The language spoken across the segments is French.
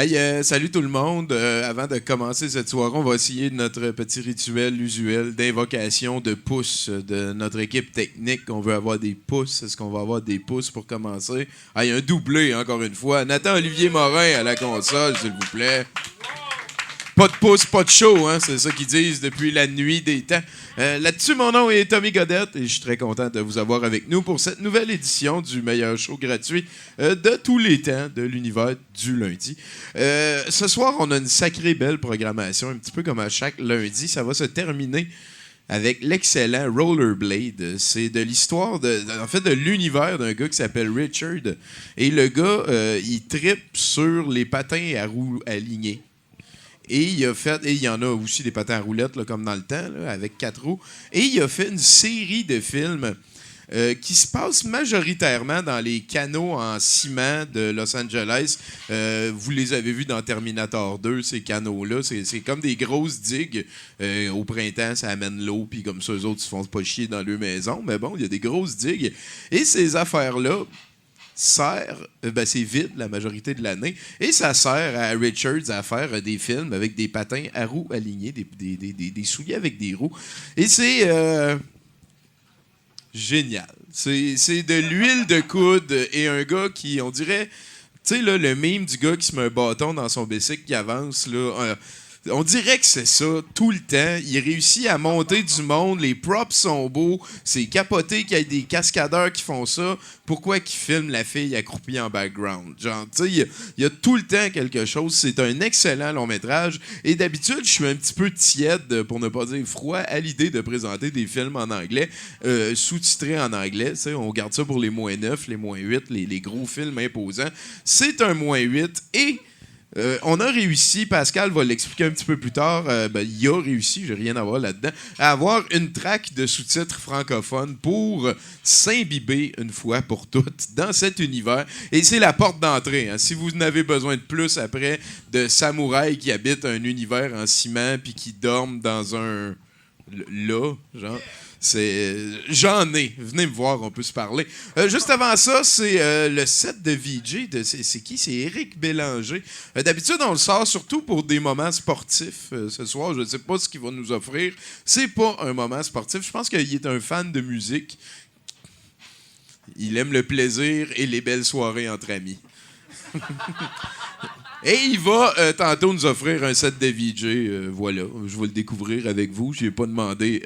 Hey, salut tout le monde. Avant de commencer cette soirée, on va essayer notre petit rituel usuel d'invocation de pouces de notre équipe technique. On veut avoir des pouces. Est-ce qu'on va avoir des pouces pour commencer? Hey, un doublé, encore une fois. Nathan-Olivier Morin à la console, s'il vous plaît. Pas de pouce, pas de show, hein? C'est ça qu'ils disent depuis la nuit des temps. Là-dessus, mon nom est Tommy Godette et je suis très content de vous avoir avec nous pour cette nouvelle édition du meilleur show gratuit de tous les temps de l'univers du lundi. Ce soir, on a une sacrée belle programmation, un petit peu comme à chaque lundi. Ça va se terminer avec l'excellent Rollerblade. C'est de l'histoire, en fait, de l'univers d'un gars qui s'appelle Richard. Et le gars, il trippe sur les patins à roues alignées. Et il y en a aussi des patins à roulettes, là, comme dans le temps, là, avec 4 roues. Et il a fait une série de films qui se passent majoritairement dans les canaux en ciment de Los Angeles. Vous les avez vus dans Terminator 2, ces canaux-là. C'est comme des grosses digues. Au printemps, ça amène l'eau, puis comme ça, eux autres, ils se font pas chier dans leur maison. Mais bon, il y a des grosses digues. Et ces affaires-là c'est vide la majorité de l'année, et ça sert à Richards à faire des films avec des patins à roues alignées, des souliers avec des roues. Et c'est génial. C'est de l'huile de coude et un gars qui, on dirait, tu sais, le meme du gars qui se met un bâton dans son bicycle qui avance, là. On dirait que c'est ça, tout le temps. Il réussit à monter du monde, les props sont beaux, c'est capoté qu'il y ait des cascadeurs qui font ça. Pourquoi qu'ils filment la fille accroupie en background? Genre, tu sais, il y a tout le temps quelque chose. C'est un excellent long-métrage. Et d'habitude, je suis un petit peu tiède, pour ne pas dire froid, à l'idée de présenter des films en anglais, sous-titrés en anglais. Tu sais, on garde ça pour les -9, les -8, les gros films imposants. C'est un -8 et... on a réussi, Pascal va l'expliquer un petit peu plus tard, il a réussi, j'ai rien à voir là-dedans, à avoir une track de sous-titres francophones pour s'imbiber une fois pour toutes dans cet univers. Et c'est la porte d'entrée. Hein. Si vous n'avez besoin de plus après de samouraïs qui habitent un univers en ciment puis qui dorment dans un... là, genre... J'en ai. Venez me voir, on peut se parler. Juste avant ça, c'est le set de VJ. C'est qui? C'est Éric Bélanger. D'habitude, on le sort surtout pour des moments sportifs. Ce soir, je ne sais pas ce qu'il va nous offrir. C'est pas un moment sportif. Je pense qu'il est un fan de musique. Il aime le plaisir et les belles soirées entre amis. Et il va tantôt nous offrir un set de VJ. Voilà, je vais le découvrir avec vous. Je n'ai pas demandé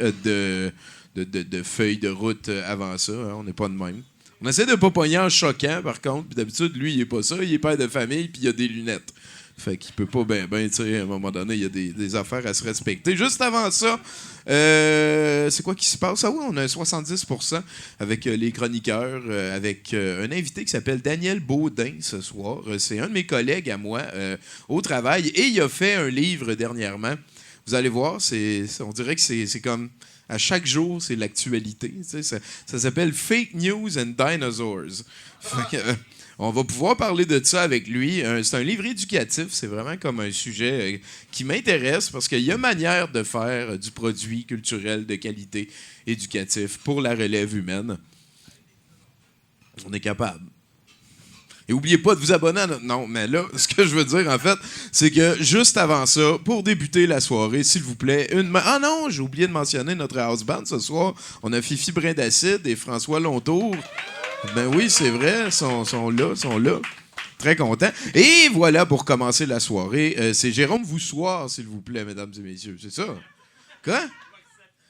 de feuilles de route avant ça. Hein, on n'est pas de même. On essaie de ne pas pogner en choquant, par contre. Puis d'habitude, lui, il n'est pas ça. Il est père de famille, puis il a des lunettes. Fait qu'il peut pas tu sais, à un moment donné, il y a des affaires à se respecter. Juste avant ça, c'est quoi qui se passe? Ah oui, on a 70% avec les chroniqueurs, avec un invité qui s'appelle Daniel Baudin ce soir. C'est un de mes collègues à moi au travail, et il a fait un livre dernièrement. Vous allez voir, on dirait que c'est comme... À chaque jour, c'est l'actualité. Tu sais, ça s'appelle Fake News and Dinosaurs. On va pouvoir parler de ça avec lui. C'est un livre éducatif. C'est vraiment comme un sujet qui m'intéresse parce qu'il y a manière de faire du produit culturel de qualité éducatif pour la relève humaine. On est capable. Et n'oubliez pas de vous abonner à notre... Non, mais là, ce que je veux dire, en fait, c'est que juste avant ça, pour débuter la soirée, s'il vous plaît, Ah non, j'ai oublié de mentionner notre house band ce soir. On a Fifi Brin-d'Acide et François Lontour. Ben oui, c'est vrai, sont là. Très contents. Et voilà, pour commencer la soirée, c'est Jérôme Voussoir, s'il vous plaît, mesdames et messieurs. C'est ça? Quoi?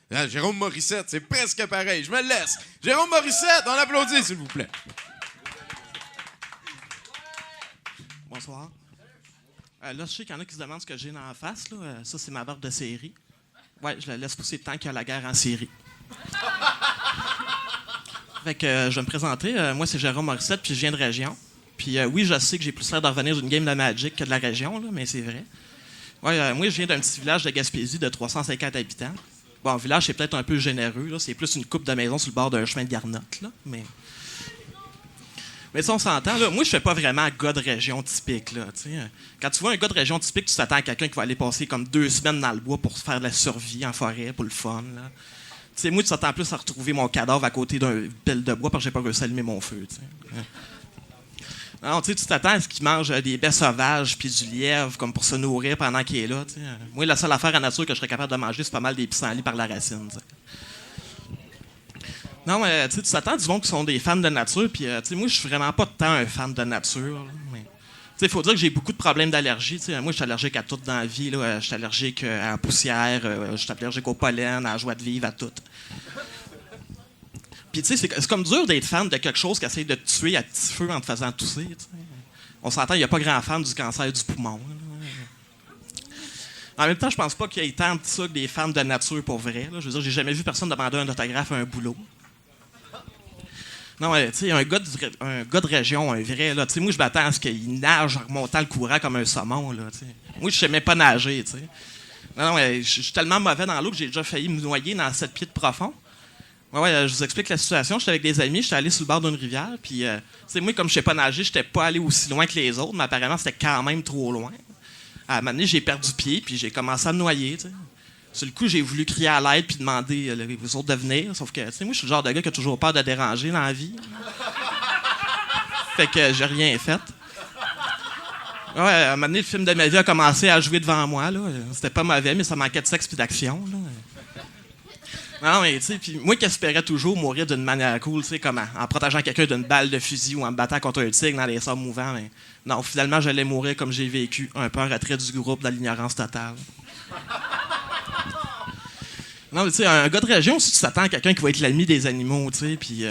Ah, Jérôme Morissette, c'est presque pareil. Je me laisse. Jérôme Morissette, on applaudit, s'il vous plaît. Bonsoir. Là, je sais qu'il y en a qui se demandent ce que j'ai dans la face. Là. Ça, c'est ma barbe de série. Ouais, je la laisse pousser tant qu'il y a la guerre en Syrie. Fait que je vais me présenter. Moi, c'est Jérôme Morissette, puis je viens de région. Puis oui, je sais que j'ai plus l'air de revenir d'une game de Magic que de la région, là, mais c'est vrai. Ouais, moi, je viens d'un petit village de Gaspésie de 350 habitants. Bon, le village, c'est peut-être un peu généreux. Là. C'est plus une coupe de maison sur le bord d'un chemin de garnotte, là, mais... Mais ça, on s'entend, là. Moi, je fais pas vraiment un gars de région typique, là, tu sais. Quand tu vois un gars de région typique, tu t'attends à quelqu'un qui va aller passer comme 2 semaines dans le bois pour faire de la survie en forêt, pour le fun, là. Tu sais, moi, tu t'attends plus à retrouver mon cadavre à côté d'un pile de bois parce que j'ai pas réussi à allumer mon feu, tu sais. Non, tu sais, tu t'attends à ce qu'il mange des baies sauvages puis du lièvre comme pour se nourrir pendant qu'il est là. T'sais. Moi, la seule affaire en nature que je serais capable de manger, c'est pas mal des pissenlits par la racine. T'sais. Non, mais tu t'attends à du monde qui sont des fans de nature, puis moi, je suis vraiment pas tant un fan de nature. Là, mais il faut dire que j'ai beaucoup de problèmes d'allergie. Moi, je suis allergique à tout dans la vie. Je suis allergique à la poussière, je suis allergique au pollen, à la joie de vivre, à tout. Puis, tu sais, c'est comme dur d'être fan de quelque chose qui essaie de te tuer à petit feu en te faisant tousser. T'sais. On s'entend, il n'y a pas grand fan du cancer du poumon. En même temps, je pense pas qu'il y ait tant de ça que des fans de nature pour vrai. Là. Je veux dire, j'ai jamais vu personne demander un autographe à un boulot. Non, tu sais, un gars de région, un vrai, là, tu sais, moi, je m'attends à ce qu'il nage en remontant le courant comme un saumon, là, tu sais. Moi, je sais même pas nager, tu sais. Non, je suis tellement mauvais dans l'eau que j'ai déjà failli me noyer dans 7 pieds de profond. Ouais, je vous explique la situation. J'étais avec des amis, j'étais allé sur le bord d'une rivière, puis, tu sais, moi, comme je sais pas nager, j'étais pas allé aussi loin que les autres, mais apparemment, c'était quand même trop loin. À un moment donné, j'ai perdu pied, puis j'ai commencé à me noyer, tu sais. Sur le coup, j'ai voulu crier à l'aide puis demander aux autres de venir. Sauf que, tu sais, moi, je suis le genre de gars qui a toujours peur de déranger dans la vie. Fait que j'ai rien fait. Ouais, à un moment donné, le film de ma vie a commencé à jouer devant moi. Là. C'était pas mauvais, mais ça manquait de sexe puis d'action. Là. Non, mais tu sais, puis moi qui espérais toujours mourir d'une manière cool, tu sais, comme en protégeant quelqu'un d'une balle de fusil ou en me battant contre un tigre dans les sables mouvants. Mais non, finalement, j'allais mourir comme j'ai vécu, un peu en retrait du groupe dans l'ignorance totale. Non, mais tu sais, un gars de région, si tu t'attends à quelqu'un qui va être l'ami des animaux, tu sais, puis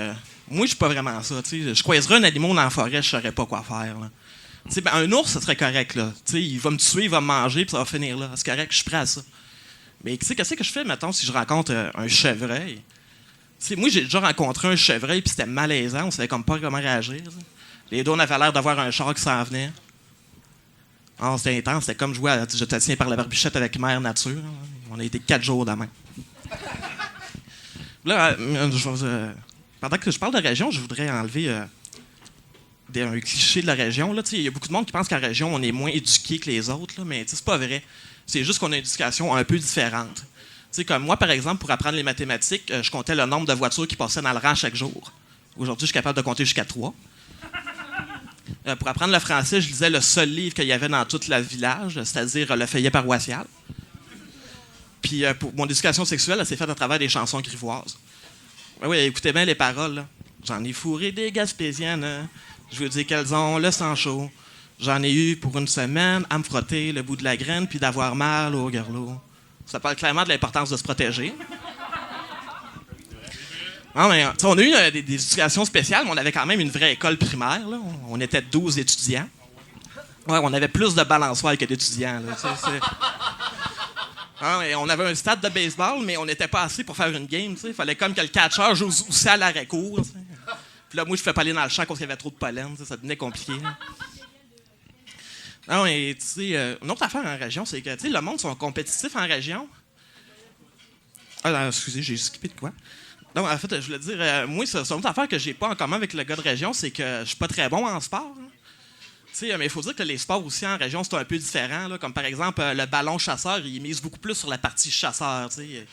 moi, je suis pas vraiment ça, tu sais. Je croiserais un animal dans la forêt, je saurais pas quoi faire, là. Tu sais, ben, un ours, ça serait correct, là. Tu sais, il va me tuer, il va me manger, puis ça va finir là. C'est correct, je suis prêt à ça. Mais tu sais, qu'est-ce que je fais, mettons, si je rencontre un chevreuil? Tu sais, moi, j'ai déjà rencontré un chevreuil, puis c'était malaisant, on savait comme pas comment réagir. T'sais. Les deux, on avait l'air d'avoir un char qui s'en venait. Oh, c'était intense, c'était comme jouer à Je te tiens par la barbichette avec Mère Nature. Hein. On a été 4 jours demain. Là, pendant que je parle de région, je voudrais enlever un cliché de la région. Il y a beaucoup de monde qui pense qu'en région, on est moins éduqué que les autres, là, mais c'est pas vrai. C'est juste qu'on a une éducation un peu différente. T'sais, comme moi, par exemple, pour apprendre les mathématiques, je comptais le nombre de voitures qui passaient dans le rang chaque jour. Aujourd'hui, je suis capable de compter jusqu'à 3. Pour apprendre le français, je lisais le seul livre qu'il y avait dans tout le village, c'est-à-dire le feuillet paroissial. Puis pour mon éducation sexuelle, elle s'est faite à travers des chansons grivoises. Oui, écoutez bien les paroles. Là. J'en ai fourré des Gaspésiennes. Hein. Je veux dire qu'elles ont le sang chaud. J'en ai eu pour une semaine à me frotter le bout de la graine puis d'avoir mal au garlot. Ça parle clairement de l'importance de se protéger. Non, mais, on a eu des éducations spéciales, mais on avait quand même une vraie école primaire. Là. On était 12 étudiants. Ouais, on avait plus de balançoires que d'étudiants. Là, on avait un stade de baseball, mais on n'était pas assez pour faire une game. Il fallait comme que le catcheur joue aussi à l'arrêt-court. Puis là, moi, je ne pouvais pas aller dans le champ parce qu'il y avait trop de pollen. Ça devenait compliqué. Non, mais tu sais, une autre affaire en région, c'est que le monde sont compétitifs en région. Ah, excusez, j'ai skippé de quoi? Non, en fait, je voulais dire, moi, c'est une autre affaire que j'ai pas en commun avec le gars de région, c'est que je suis pas très bon en sport. Hein. Mais il faut dire que les sports aussi en région, c'est un peu différent. Là, comme par exemple, le ballon chasseur, ils misent beaucoup plus sur la partie chasseur. T'sais.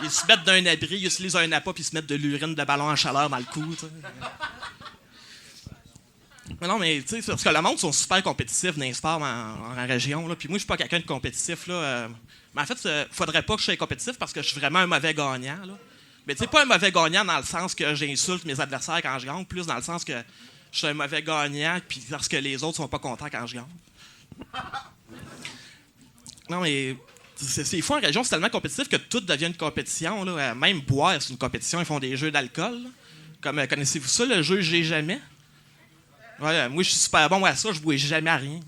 Ils se mettent d'un abri, ils utilisent un appât, puis ils se mettent de l'urine de ballon en chaleur dans le cou. T'sais. Mais non, mais tu sais, parce que le monde sont super compétitifs dans les sports en région. Puis moi, je suis pas quelqu'un de compétitif. Là, mais en fait, faudrait pas que je sois compétitif parce que je suis vraiment un mauvais gagnant. Là. Mais tu sais, pas un mauvais gagnant dans le sens que j'insulte mes adversaires quand je gagne, plus dans le sens que je suis un mauvais gagnant, puis parce que les autres sont pas contents quand je gagne. Non, mais c'est fou en région, c'est tellement compétitif que tout devient une compétition. Là. Même boire, c'est une compétition. Ils font des jeux d'alcool. Comme, connaissez-vous ça, le jeu J'ai jamais? Ouais, moi, je suis super bon à ça, je bois jamais à rien.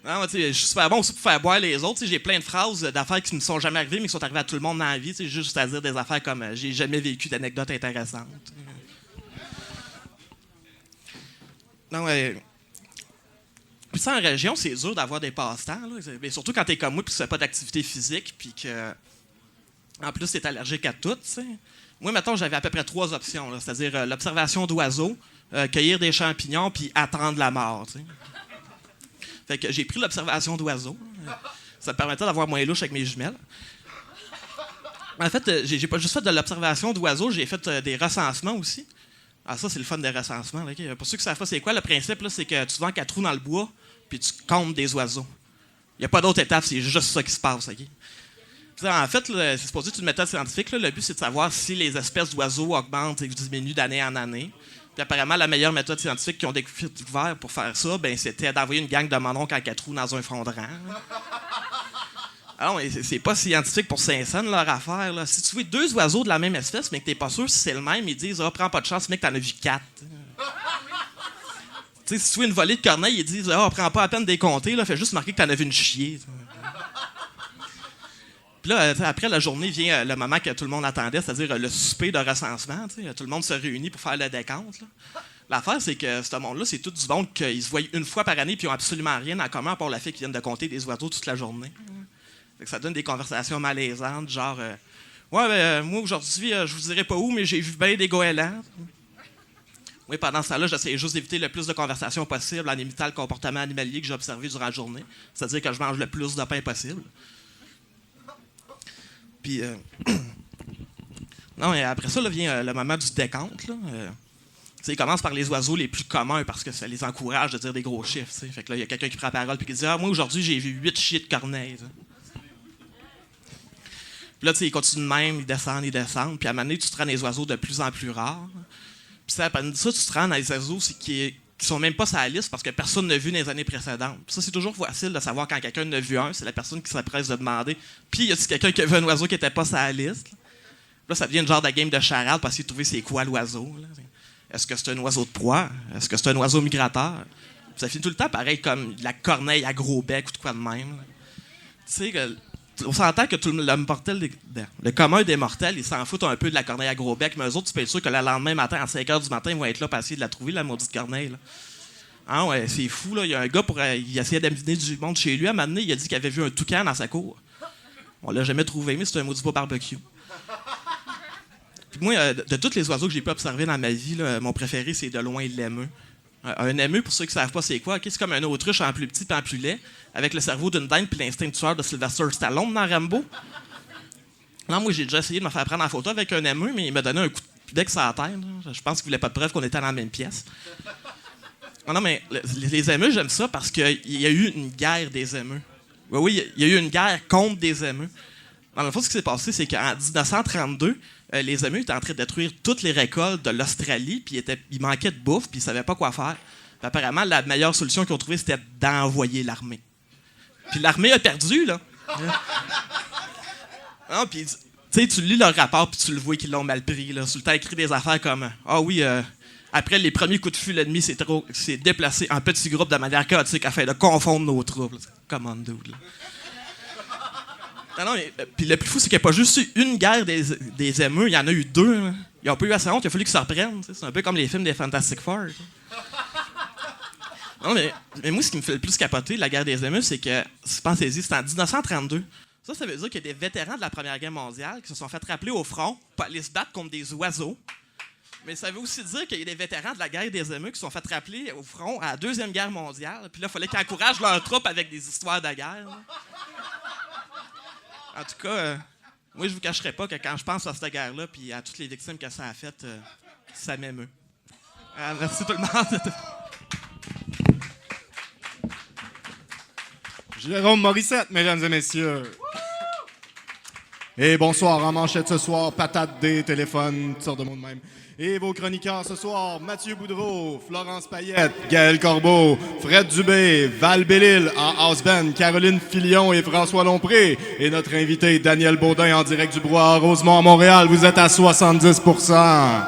Non, je suis super bon aussi pour faire boire les autres. J'ai plein de phrases d'affaires qui ne me sont jamais arrivées, mais qui sont arrivées à tout le monde dans la vie. Juste à dire des affaires comme j'ai jamais vécu d'anecdotes intéressantes. Non, puis ça, en région, c'est dur d'avoir des passe-temps. Mais surtout quand t'es comme moi, puis tu fais pas d'activité physique, puis que, en plus, t'es allergique à tout. T'sais. Moi, mettons, j'avais à peu près 3 options. Là, c'est-à-dire l'observation d'oiseaux, cueillir des champignons, puis attendre la mort. T'sais. Fait que j'ai pris l'observation d'oiseaux. Ça me permettait d'avoir moins louche avec mes jumelles. En fait, j'ai pas juste fait de l'observation d'oiseaux, j'ai fait des recensements aussi. Ah, ça, c'est le fun des recensements. Là, okay? Pour ceux qui ne savent pas c'est quoi, le principe, là, c'est que tu vas en 4 trous dans le bois, puis tu comptes des oiseaux. Il n'y a pas d'autre étape, c'est juste ça qui se passe. Okay? Puis, en fait, là, c'est supposé être une méthode scientifique. Là, le but, c'est de savoir si les espèces d'oiseaux augmentent et diminuent d'année en année. Puis apparemment, la meilleure méthode scientifique qu'ils ont découvert pour faire ça, ben, c'était d'envoyer une gang de mononcles en 4 trous dans un front de rang. Alors, c'est pas scientifique pour Saint-Saëns, leur affaire. Là. Si tu vois 2 oiseaux de la même espèce, mais que t'es pas sûr si c'est le même, ils disent « Ah, prends pas de chance, mec, t'en as vu 4. » Si tu vois une volée de corneilles, ils disent « Ah, prends pas la peine de les compter, là, fais juste marquer que t'en as vu une chier. » Puis là, après la journée, vient le moment que tout le monde attendait, c'est-à-dire le souper de recensement. Tout le monde se réunit pour faire le décompte. Là. L'affaire, c'est que ce monde-là, c'est tout du monde qu'ils se voient une fois par année puis ils n'ont absolument rien en commun à part la fille qui vient de compter des oiseaux toute la journée. Fait que ça donne des conversations malaisantes, genre ouais, moi aujourd'hui, je vous dirai pas où, mais j'ai vu bien des goélands. Oui, pendant ce temps-là, j'essayais juste d'éviter le plus de conversations possible en imitant le comportement animalier que j'ai observé durant la journée. C'est-à-dire que je mange le plus de pain possible. Puis, non, et après ça, là, vient le moment du décompte. Là. Il commence par les oiseaux les plus communs parce que ça les encourage de dire des gros chiffres. T'sais. Fait que là, il y a quelqu'un qui prend la parole et qui dit « Ah, moi, aujourd'hui, j'ai vu 8 chiens de corneilles. » Puis là, tu sais, ils continuent de même, ils descendent. Puis à un moment donné, tu te rends des oiseaux de plus en plus rares. Puis ça, tu te rends dans les oiseaux qui sont même pas sur la liste parce que personne n'a vu dans les années précédentes. Puis ça, c'est toujours facile de savoir quand quelqu'un en a vu un. C'est la personne qui s'empresse de demander. Puis y a-t-il quelqu'un qui a vu un oiseau qui n'était pas sur la liste? Là, ça devient une genre de game de charade parce qu'il trouver c'est quoi l'oiseau. Là. Est-ce que c'est un oiseau de proie? Est-ce que c'est un oiseau migrateur? Puis ça finit tout le temps pareil comme la corneille à gros bec ou de quoi de même. Tu sais, on s'entend que le commun des mortels, ils s'en foutent un peu de la corneille à gros bec, mais eux autres, tu peux être sûr que le lendemain matin, à 5 h du matin, ils vont être là pour essayer de la trouver, la maudite corneille. Là. Ah ouais, c'est fou, là. Il y a un gars, il essayait d'amener du monde chez lui. À un moment donné, il a dit qu'il avait vu un toucan dans sa cour. On l'a jamais trouvé, mais c'est un maudit pas barbecue. Puis moi, de tous les oiseaux que j'ai pu observer dans ma vie, là, mon préféré, c'est de loin l'émeu. Un émeu, pour ceux qui ne savent pas c'est quoi, okay, c'est comme un autruche en plus petit et en plus laid, avec le cerveau d'une dinde puis l'instinct tueur de Sylvester Stallone dans Rambo. Non, moi, j'ai déjà essayé de me faire prendre en photo avec un émeu, mais il m'a donné un coup de bec sur la tête. Là. Je pense qu'il voulait pas de preuve qu'on était dans la même pièce. Non, mais les émeus, j'aime ça parce qu'il y a eu une guerre des émeus. Oui, il y a eu une guerre contre des émeus. Dans le fond, ce qui s'est passé, c'est qu'en 1932, les émeus étaient en train de détruire toutes les récoltes de l'Australie, puis il manquait de bouffe, puis ils ne savaient pas quoi faire. Puis apparemment, la meilleure solution qu'ils ont trouvée, c'était d'envoyer l'armée. Puis l'armée a perdu, là. Non, puis tu sais, tu lis leur rapport, puis tu le vois qu'ils l'ont mal pris, là. Sur le temps, écrit des affaires comme « Ah oui, après les premiers coups de feu, l'ennemi s'est déplacé en petits groupes de manière chaotique afin de confondre nos troupes. » Come on, dude, là. Non, puis le plus fou, c'est qu'il n'y a pas juste eu une guerre des émeus, il y en a eu 2. Hein. Ils n'ont pas eu assez honte, il a fallu qu'ils se reprennent. C'est un peu comme les films des Fantastic Four. Non, mais moi, ce qui me fait le plus capoter, la guerre des émeus, c'est que, pensez-y, c'est en 1932. Ça veut dire qu'il y a des vétérans de la Première Guerre mondiale qui se sont fait rappeler au front pour aller se battre contre des oiseaux. Mais ça veut aussi dire qu'il y a des vétérans de la guerre des émeus qui se sont fait rappeler au front à la Deuxième Guerre mondiale. Puis là, il fallait qu'ils encouragent leurs troupes avec des histoires de guerre. Là. En tout cas, moi, je vous cacherai pas que quand je pense à cette guerre-là puis à toutes les victimes que ça a faites, ça m'émeut. Merci tout le monde. Jérôme Morissette, mesdames et messieurs. Et bonsoir, en manchette ce soir, patate des téléphones, toutes sortes de mots de même. Et vos chroniqueurs ce soir, Mathieu Boudreau, Florence Payette, Gaël Corbeau, Fred Dubé, Val Bellil en house band, Caroline Filion et François Lompré. Et notre invité, Daniel Baudin, en direct du Brouhaha Rosemont à Montréal. Vous êtes à 70%.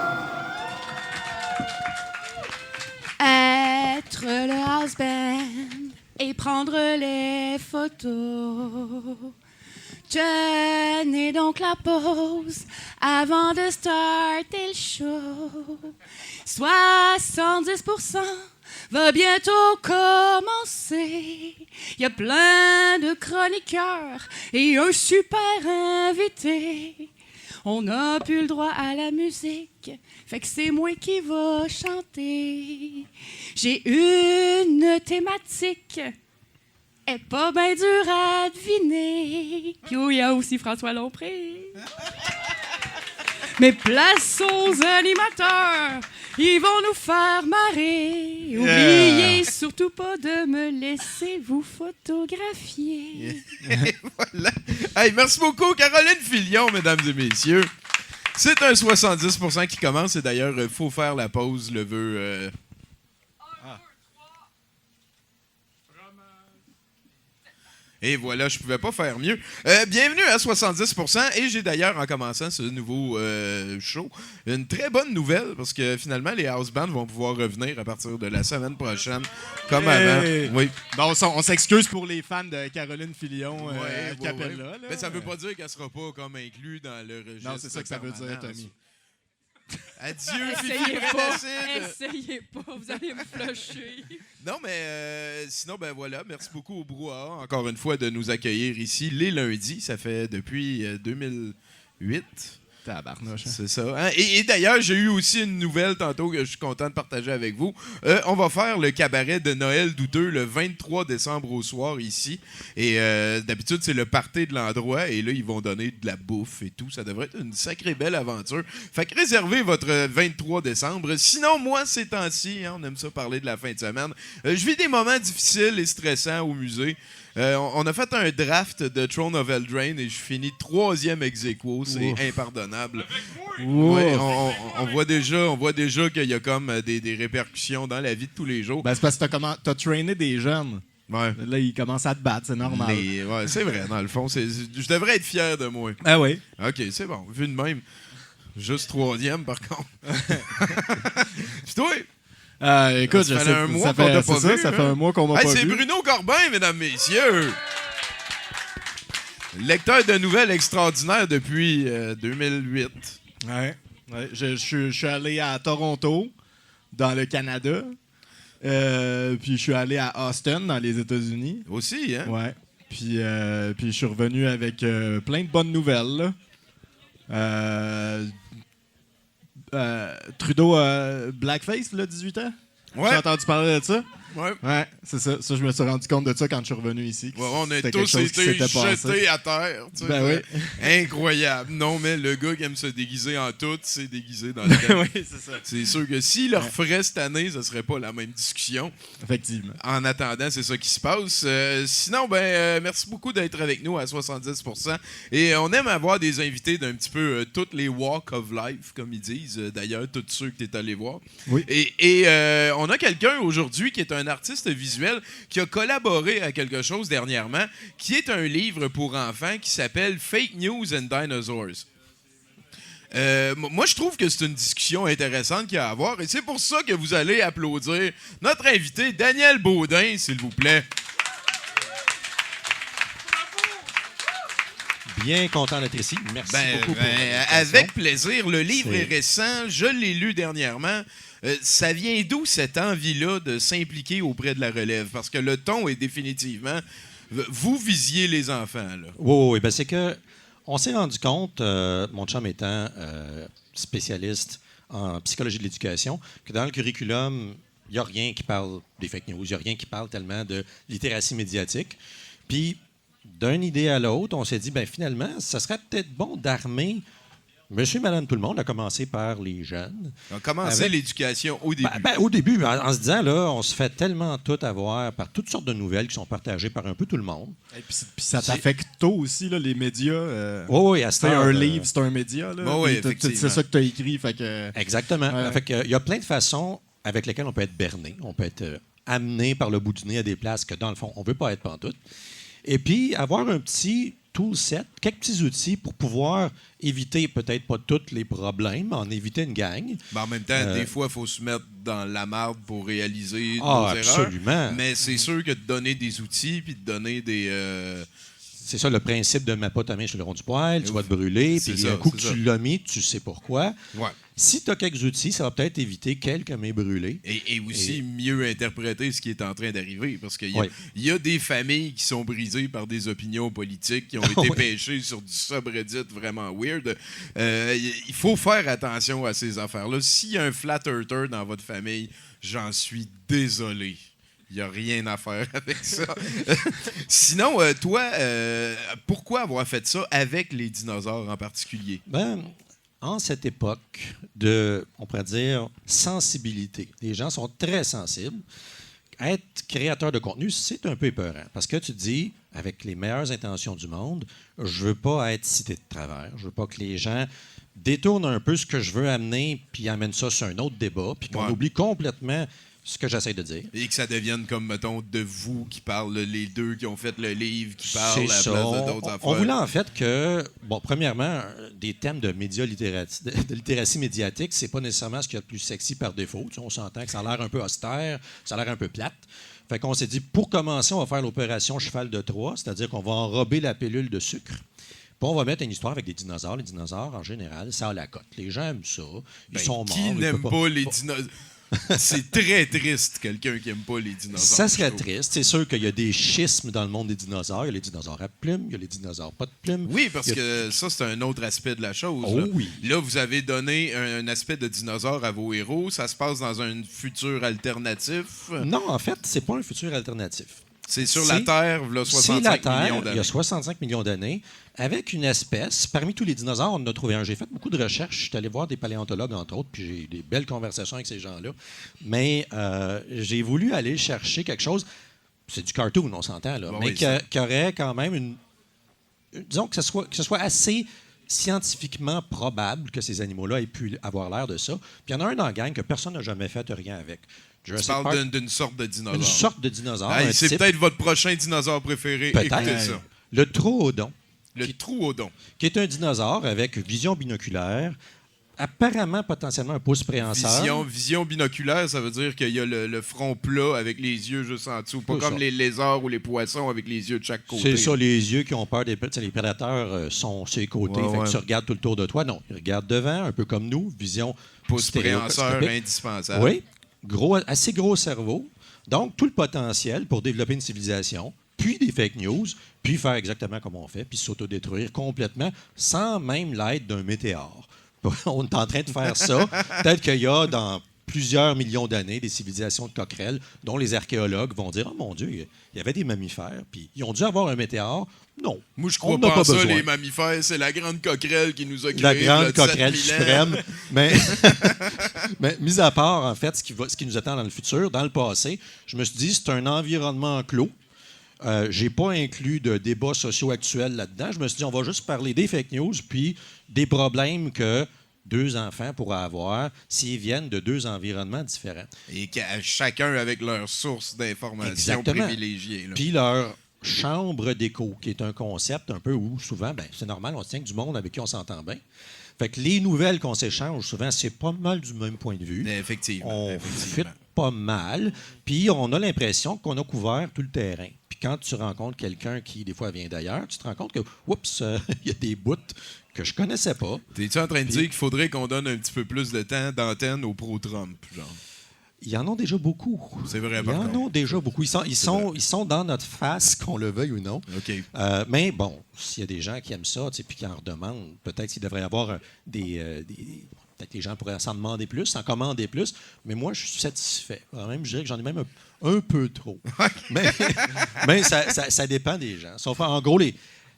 Être le house band et prendre les photos. Tenez donc la pause avant de starter le show. 70% va bientôt commencer. Il y a plein de chroniqueurs et un super invité. On n'a plus le droit à la musique, fait que c'est moi qui va chanter. J'ai une thématique. Est pas bien dur à deviner. Puis il y a aussi François Lompré. Mais place aux animateurs, ils vont nous faire marrer. Oubliez surtout pas de me laisser vous photographier. Voilà. Hey, merci beaucoup, Caroline Filion, mesdames et messieurs. C'est un 70% qui commence, et d'ailleurs, il faut faire la pause, le vœu... Et voilà, je pouvais pas faire mieux. Bienvenue à 70%. Et j'ai d'ailleurs, en commençant ce nouveau show, une très bonne nouvelle, parce que finalement, les house bands vont pouvoir revenir à partir de la semaine prochaine, comme avant. Oui. Bon, on s'excuse pour les fans de Caroline Filion Capella. Là. Mais ça veut pas dire qu'elle sera pas comme inclus dans le registre. Non, c'est ça que ça veut dire, Tommy. Adieu, Fifi Essayez pas, Brénacide. essayez pas, vous allez me flusher. Non, mais sinon, ben voilà, merci beaucoup au Brouhaha, encore une fois, de nous accueillir ici les lundis. Ça fait depuis 2008. Tabarnouche. C'est ça. Hein? Et d'ailleurs, j'ai eu aussi une nouvelle tantôt que je suis content de partager avec vous. On va faire le cabaret de Noël douteux le 23 décembre au soir ici. Et d'habitude, c'est le party de l'endroit. Et là, ils vont donner de la bouffe et tout. Ça devrait être une sacrée belle aventure. Fait que réservez votre 23 décembre. Sinon, moi, ces temps-ci, hein, on aime ça parler de la fin de semaine. Je vis des moments difficiles et stressants au musée. On a fait un draft de Throne of Eldraine et je finis 3e ex-aequo. C'est impardonnable. Ouais, on voit déjà qu'il y a comme des répercussions dans la vie de tous les jours. Ben, c'est parce que t'as trainé des jeunes. Ouais. Là, ils commencent à te battre, c'est normal. Ouais, c'est vrai, dans le fond. Je devrais être fier de moi. Ah oui. OK, c'est bon. Vu de même. Juste 3e, par contre. Puis toi? Écoute, ça fait un mois qu'on t'a pas vu. Ça fait un mois qu'on m'a pas C'est vu. Bruno Corbin, mesdames, messieurs. Lecteur de nouvelles extraordinaires depuis 2008. Ouais. Je suis allé à Toronto, dans le Canada. Puis je suis allé à Austin, dans les États-Unis. Aussi, hein? Ouais. Puis je suis revenu avec plein de bonnes nouvelles. Là. Trudeau Blackface, là, 18 ans? Ouais. J'ai entendu parler de ça? Ouais. Ouais, c'est ça. Ça, je me suis rendu compte de ça quand je suis revenu ici. Ouais, on a C'était tous quelque chose qui été s'était passé. jetés à terre. Tu sais, Ben oui. Incroyable. Non, mais le gars qui aime se déguiser en tout, c'est déguisé dans le thème. Oui, c'est ça. C'est sûr que s'il le referait cette année, ce serait pas la même discussion. Effectivement. En attendant, c'est ça qui se passe. Sinon, merci beaucoup d'être avec nous à 70%. Et on aime avoir des invités d'un petit peu toutes les walks of life, comme ils disent. D'ailleurs, tous ceux que tu es allé voir. Oui. Et on a quelqu'un aujourd'hui qui est un artiste visuel qui a collaboré à quelque chose dernièrement, qui est un livre pour enfants qui s'appelle Fake News and Dinosaurs. Moi, je trouve que c'est une discussion intéressante qu'il y a à avoir et c'est pour ça que vous allez applaudir notre invité, Daniel Baudin, s'il vous plaît. Bien content d'être ici. Merci beaucoup pour l'invitation. Avec plaisir. Le livre C'est- est récent. Je l'ai lu dernièrement. Ça vient d'où cette envie-là de s'impliquer auprès de la relève? Parce que le ton est définitivement... Vous visiez les enfants, là. Oui, ben c'est que on s'est rendu compte, mon chum étant spécialiste en psychologie de l'éducation, que dans le curriculum, il n'y a rien qui parle des fake news, il n'y a rien qui parle tellement de littératie médiatique. Puis, d'une idée à l'autre, on s'est dit, ben finalement, ça serait peut-être bon d'armer monsieur, madame, tout le monde, à commencer par les jeunes. On a commencé Avec- l'éducation au début. Au début, en se disant, là, on se fait tellement tout avoir par toutes sortes de nouvelles qui sont partagées par un peu tout le monde. Et puis ça t'affecte tôt aussi, là, les médias. Oui, à ce C'est un livre, c'est un média. Là. Oui, Puis effectivement. c'est ça que tu as écrit. Fait que... Exactement. Ouais. Fait que, il y a plein de façons avec lesquelles on peut être berné. On peut être amené par le bout du nez à des places que, dans le fond, on ne veut pas être pantoute. Et puis, avoir un petit tool set, quelques petits outils pour pouvoir éviter peut-être pas tous les problèmes, en éviter une gang. En même temps, des fois, il faut se mettre dans la marde pour réaliser nos erreurs. Absolument. Mais c'est sûr que de donner des outils puis de donner des... C'est ça le principe de ma pas ta main sur le rond du poêle, tu vas te brûler, C'est puis ça, un coup que c'est ça. tu l'as mis, tu sais pourquoi. Ouais. Si tu as quelques outils, ça va peut-être éviter quelques mains brûlées. Et aussi mieux interpréter ce qui est en train d'arriver. Parce qu'il y, Oui. y a des familles qui sont brisées par des opinions politiques qui ont été Oui. pêchées sur du subreddit vraiment weird. Il faut faire attention à ces affaires-là. S'il y a un flat earther dans votre famille, j'en suis désolé. Il n'y a rien à faire avec ça. Sinon, toi, pourquoi avoir fait ça avec les dinosaures en particulier? Ben, en cette époque de, on pourrait dire, sensibilité. Les gens sont très sensibles. Être créateur de contenu, c'est un peu épeurant. Parce que tu te dis, avec les meilleures intentions du monde, je veux pas être cité de travers. Je veux pas que les gens détournent un peu ce que je veux amener puis amènent ça sur un autre débat puis qu'on oublie complètement ce que j'essaie de dire. Et que ça devienne comme, mettons, de vous qui parlent, les deux qui ont fait le livre, qui parlent C'est à la ça. place de d'autres affaires. On voulait en fait que, bon, premièrement, des thèmes de de littératie médiatique, c'est pas nécessairement ce qu'il y a de plus sexy par défaut. Tu sais, on s'entend que ça a l'air un peu austère, ça a l'air un peu plate. Fait qu'on s'est dit, pour commencer, on va faire l'opération cheval de Troie, c'est-à-dire qu'on va enrober la pilule de sucre. Puis on va mettre une histoire avec des dinosaures. Les dinosaures, en général, ça a la cote. Les gens aiment ça. Ils sont morts. Qui n'aime pas les dinosaures? C'est très triste, quelqu'un qui n'aime pas les dinosaures. Ça serait triste. C'est sûr qu'il y a des schismes dans le monde des dinosaures. Il y a les dinosaures à plumes, il y a les dinosaures pas de plumes. Oui, parce que ça, c'est un autre aspect de la chose. Oh là. oui. Là, vous avez donné un aspect de dinosaure à vos héros. Ça se passe dans un futur alternatif. Non, en fait, c'est pas un futur alternatif. C'est sur la Terre, là, 65 c'est la Terre, millions d'années. il y a 65 millions d'années, avec une espèce. Parmi tous les dinosaures, on en a trouvé un. J'ai fait beaucoup de recherches. Je suis allé voir des paléontologues, entre autres, puis j'ai eu des belles conversations avec ces gens-là. Mais j'ai voulu aller chercher quelque chose. C'est du cartoon, on s'entend, là. Bon, mais oui, qui aurait quand même disons que ce soit assez scientifiquement probable que ces animaux-là aient pu avoir l'air de ça. Puis il y en a un dans la gang que personne n'a jamais fait rien avec. Tu parles d'une sorte de dinosaure. Une sorte de dinosaure. Hey, c'est peut-être votre prochain dinosaure préféré. Écoutez Peut-être. ça. Le Troodon. Le Troodon. Qui est un dinosaure avec vision binoculaire, apparemment potentiellement un pouce préhenseur. Vision binoculaire, ça veut dire qu'il y a le front plat avec les yeux juste en dessous. Pas C'est comme ça. les lézards ou les poissons avec les yeux de chaque côté. C'est ça, les yeux qui ont peur des... Tu sais, les prédateurs sont sur les côtés, Ouais, fait ouais. que tu regardes tout le tour de toi. Non, ils regardent devant, un peu comme nous, vision Pouce préhenseur stéréoscopique. indispensable. Oui, assez gros cerveau. Donc, tout le potentiel pour développer une civilisation, puis des fake news, puis faire exactement comme on fait, puis s'autodétruire complètement sans même l'aide d'un météore. On est en train de faire ça. Peut-être qu'il y a dans plusieurs millions d'années des civilisations de coquerelles dont les archéologues vont dire « Oh mon Dieu, il y avait des mammifères, puis ils ont dû avoir un météore. » Non. Moi, je On crois n'a pas en ça, besoin. les mammifères. C'est la grande coquerelle qui nous a créés. La grande là, de coquerelle 7000 ans. suprême. Mais mis à part, en fait, ce qui nous attend dans le futur, dans le passé, je me suis dit, c'est un environnement clos. J'ai pas inclus de débats sociaux actuels là-dedans. Je me suis dit, on va juste parler des fake news puis des problèmes que deux enfants pourraient avoir s'ils viennent de deux environnements différents. Et chacun avec leur source d'information Exactement. privilégiée. Là. Puis leur chambre d'écho, qui est un concept un peu où souvent, ben, c'est normal, on se tient avec du monde avec qui on s'entend bien. Fait que les nouvelles qu'on s'échange, souvent, c'est pas mal du même point de vue. Effectivement. On fit pas mal. Puis on a l'impression qu'on a couvert tout le terrain. Puis quand tu rencontres quelqu'un qui, des fois, vient d'ailleurs, tu te rends compte que, oups, il y a des bouts que je connaissais pas. T'es-tu en train de dire qu'il faudrait qu'on donne un petit peu plus de temps d'antenne au pro-Trump, genre? Ils en ont déjà beaucoup. C'est vrai, Ils par en contre. ont déjà beaucoup. Ils sont dans notre face, qu'on le veuille ou non. OK. Mais bon, s'il y a des gens qui aiment ça, tu sais, puis qui en redemandent, peut-être qu'il devrait y avoir peut-être que les gens pourraient s'en demander plus, s'en commander plus. Mais moi, je suis satisfait. Quand même, je dirais que j'en ai même un peu trop. mais ça dépend des gens. Sauf en gros,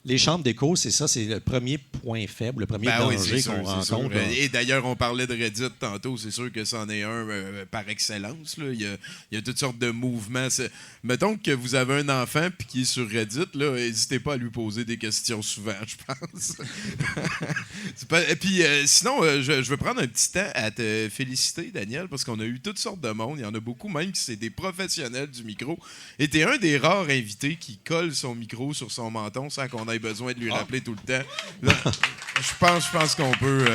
les chambres d'écho, c'est ça, c'est le premier point faible, le premier danger qu'on rencontre. Et d'ailleurs, on parlait de Reddit tantôt. C'est sûr que c'en est un par excellence. Là. Il y a toutes sortes de mouvements. Mettons que vous avez un enfant puis qui est sur Reddit, n'hésitez pas à lui poser des questions souvent, je pense. Et puis, sinon, je vais prendre un petit temps à te féliciter, Daniel, parce qu'on a eu toutes sortes de monde. Il y en a beaucoup, même qui c'est des professionnels du micro. Et tu es un des rares invités qui colle son micro sur son menton sans qu'on ait besoin de lui rappeler tout le temps. Là, je pense qu'on peut...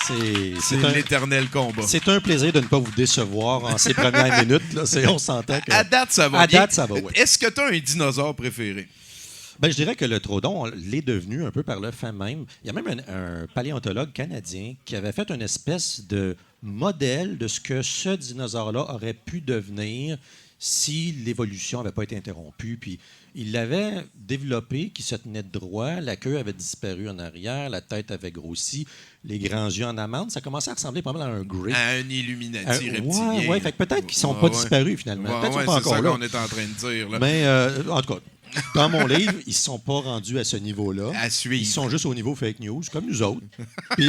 c'est l'éternel combat. C'est un plaisir de ne pas vous décevoir en ces premières minutes. Là. On s'entend que... À date, ça va à bien. date, ça va, oui. Est-ce que tu as un dinosaure préféré? Ben, je dirais que le Troodon l'est devenu un peu par le fait même. Il y a même un paléontologue canadien qui avait fait une espèce de modèle de ce que ce dinosaure-là aurait pu devenir si l'évolution n'avait pas été interrompue. Puis il l'avait développé, qui se tenait droit, la queue avait disparu en arrière, la tête avait grossi, les grands yeux en amande. Ça commençait à ressembler pas mal à un Grey. À un Illuminati reptilien. Oui, fait que peut-être qu'ils ne sont pas disparus finalement. Peut-être qu'ils sont pas c'est encore ça là. qu'on est en train de dire. Là. Mais en tout cas, Dans mon livre, ils ne sont pas rendus à ce niveau-là. À suivre. Ils sont juste au niveau fake news, comme nous autres. Puis,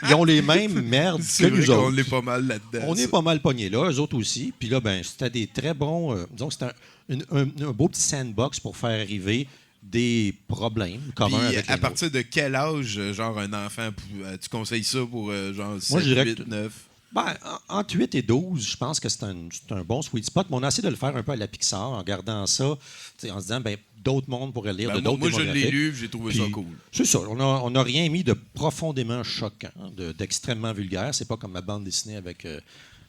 ils ont les mêmes merdes que C'est vrai nous qu'on autres. est pas mal là-dedans. On est ça. pas mal pognés là, eux autres aussi. Puis là, ben, c'était des très bons... disons que c'était un beau petit sandbox pour faire arriver des problèmes communs Puis, avec à les partir de quel âge, genre, un enfant, tu conseilles ça pour, genre, 7, Moi, je dirais 8, que 9? Ben, entre 8 et 12, je pense que c'est un bon sweet spot. Mais on a essayé de le faire un peu à la Pixar en gardant ça, en se disant, ben, d'autres mondes pourraient lire de d'autres moi, je l'ai démographiques. lu, j'ai trouvé ça Puis, cool. C'est ça. On n'a rien mis de profondément choquant, d'extrêmement vulgaire. C'est pas comme ma bande dessinée avec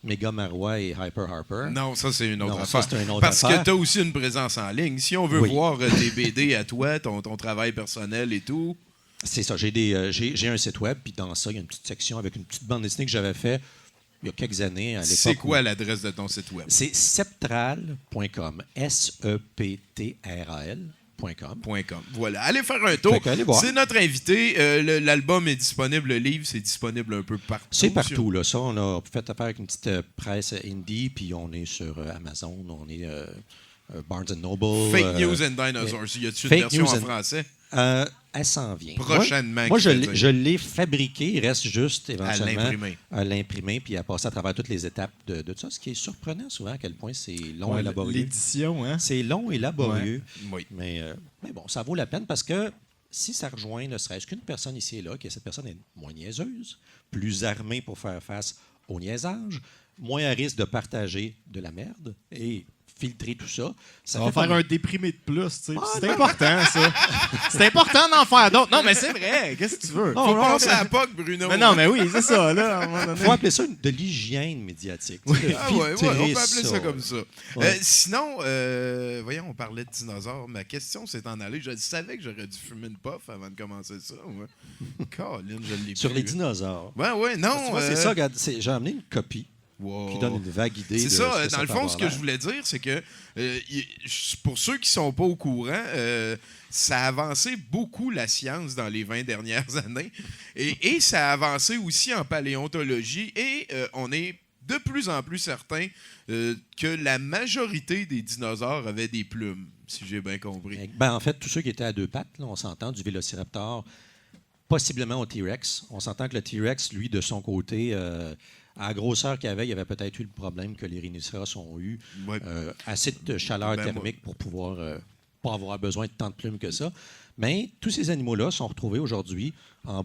Méga Marois et Hyper Harper. Non, ça, c'est une autre Non, ça, affaire. c'est une autre Parce affaire. que tu as aussi une présence en ligne. Si on veut Oui. voir tes BD à toi, ton travail personnel et tout, C'est ça. J'ai un site web, puis dans ça, il y a une petite section avec une petite bande dessinée que j'avais fait il y a quelques années à l'époque. c'est quoi l'adresse de ton site web? C'est septral.com. septral.com. .com. Voilà, allez faire un tour. Fait que allez voir. C'est notre invité. L'album est disponible, le livre, c'est disponible un peu partout. C'est partout, là. Ça, on a fait affaire avec une petite presse indie, puis on est sur Amazon, on est Barnes & Noble. Fake News and Dinosaurs. Y a-tu une Fake version News en and- français? Elle s'en vient. Prochainement, Moi, qu'il faut dire. je l'ai fabriqué. Il reste juste éventuellement l'imprimer. à l'imprimer puis à passer à travers toutes les étapes de ça, ce qui est surprenant souvent à quel point c'est long et laborieux. L'édition, hein? C'est long et laborieux. Oui. Mais bon, ça vaut la peine parce que si ça rejoint ne serait-ce qu'une personne ici et là, que cette personne est moins niaiseuse, plus armée pour faire face au niaisage, moins à risque de partager de la merde et filtrer tout ça. Ça va faire un déprimé de plus, tu sais. Ah, C'est important, ça. C'est important d'en faire d'autres. Non, mais c'est vrai. Qu'est-ce que tu veux? Faut penser à la POC, Bruno. Mais non, mais oui, c'est ça, là. à un moment donné. faut appeler ça de l'hygiène médiatique. Tu sais, de Ah ouais, filtrer on peut appeler ça comme ça. Ouais. Sinon, voyons, on parlait de dinosaures. Ma question s'est en allée. Je savais que j'aurais dû fumer une puff avant de commencer ça. Ouais. Colin, je l'ai Sur plus. les dinosaures. Ouais, non. Tu vois, c'est ça, regarde, j'ai amené une copie Wow. qui donne une vague idée. C'est de ça, ce que dans le peut fond, avoir ce que l'air. je voulais dire, c'est que pour ceux qui sont pas au courant, ça a avancé beaucoup la science dans les 20 dernières années. Et ça a avancé aussi en paléontologie. Et on est de plus en plus certain que la majorité des dinosaures avaient des plumes, si j'ai bien compris. Ben, en fait, tous ceux qui étaient à deux pattes, là, on s'entend, du vélociraptor, possiblement au T-Rex. On s'entend que le T-Rex, lui, de son côté, à la grosseur qu'il avait, il avait peut-être eu le problème que les rhinocéros ont eu. Ouais. Assez de chaleur Ben, thermique pour pouvoir pas avoir besoin de tant de plumes que ça. Mais tous ces animaux-là sont retrouvés aujourd'hui en...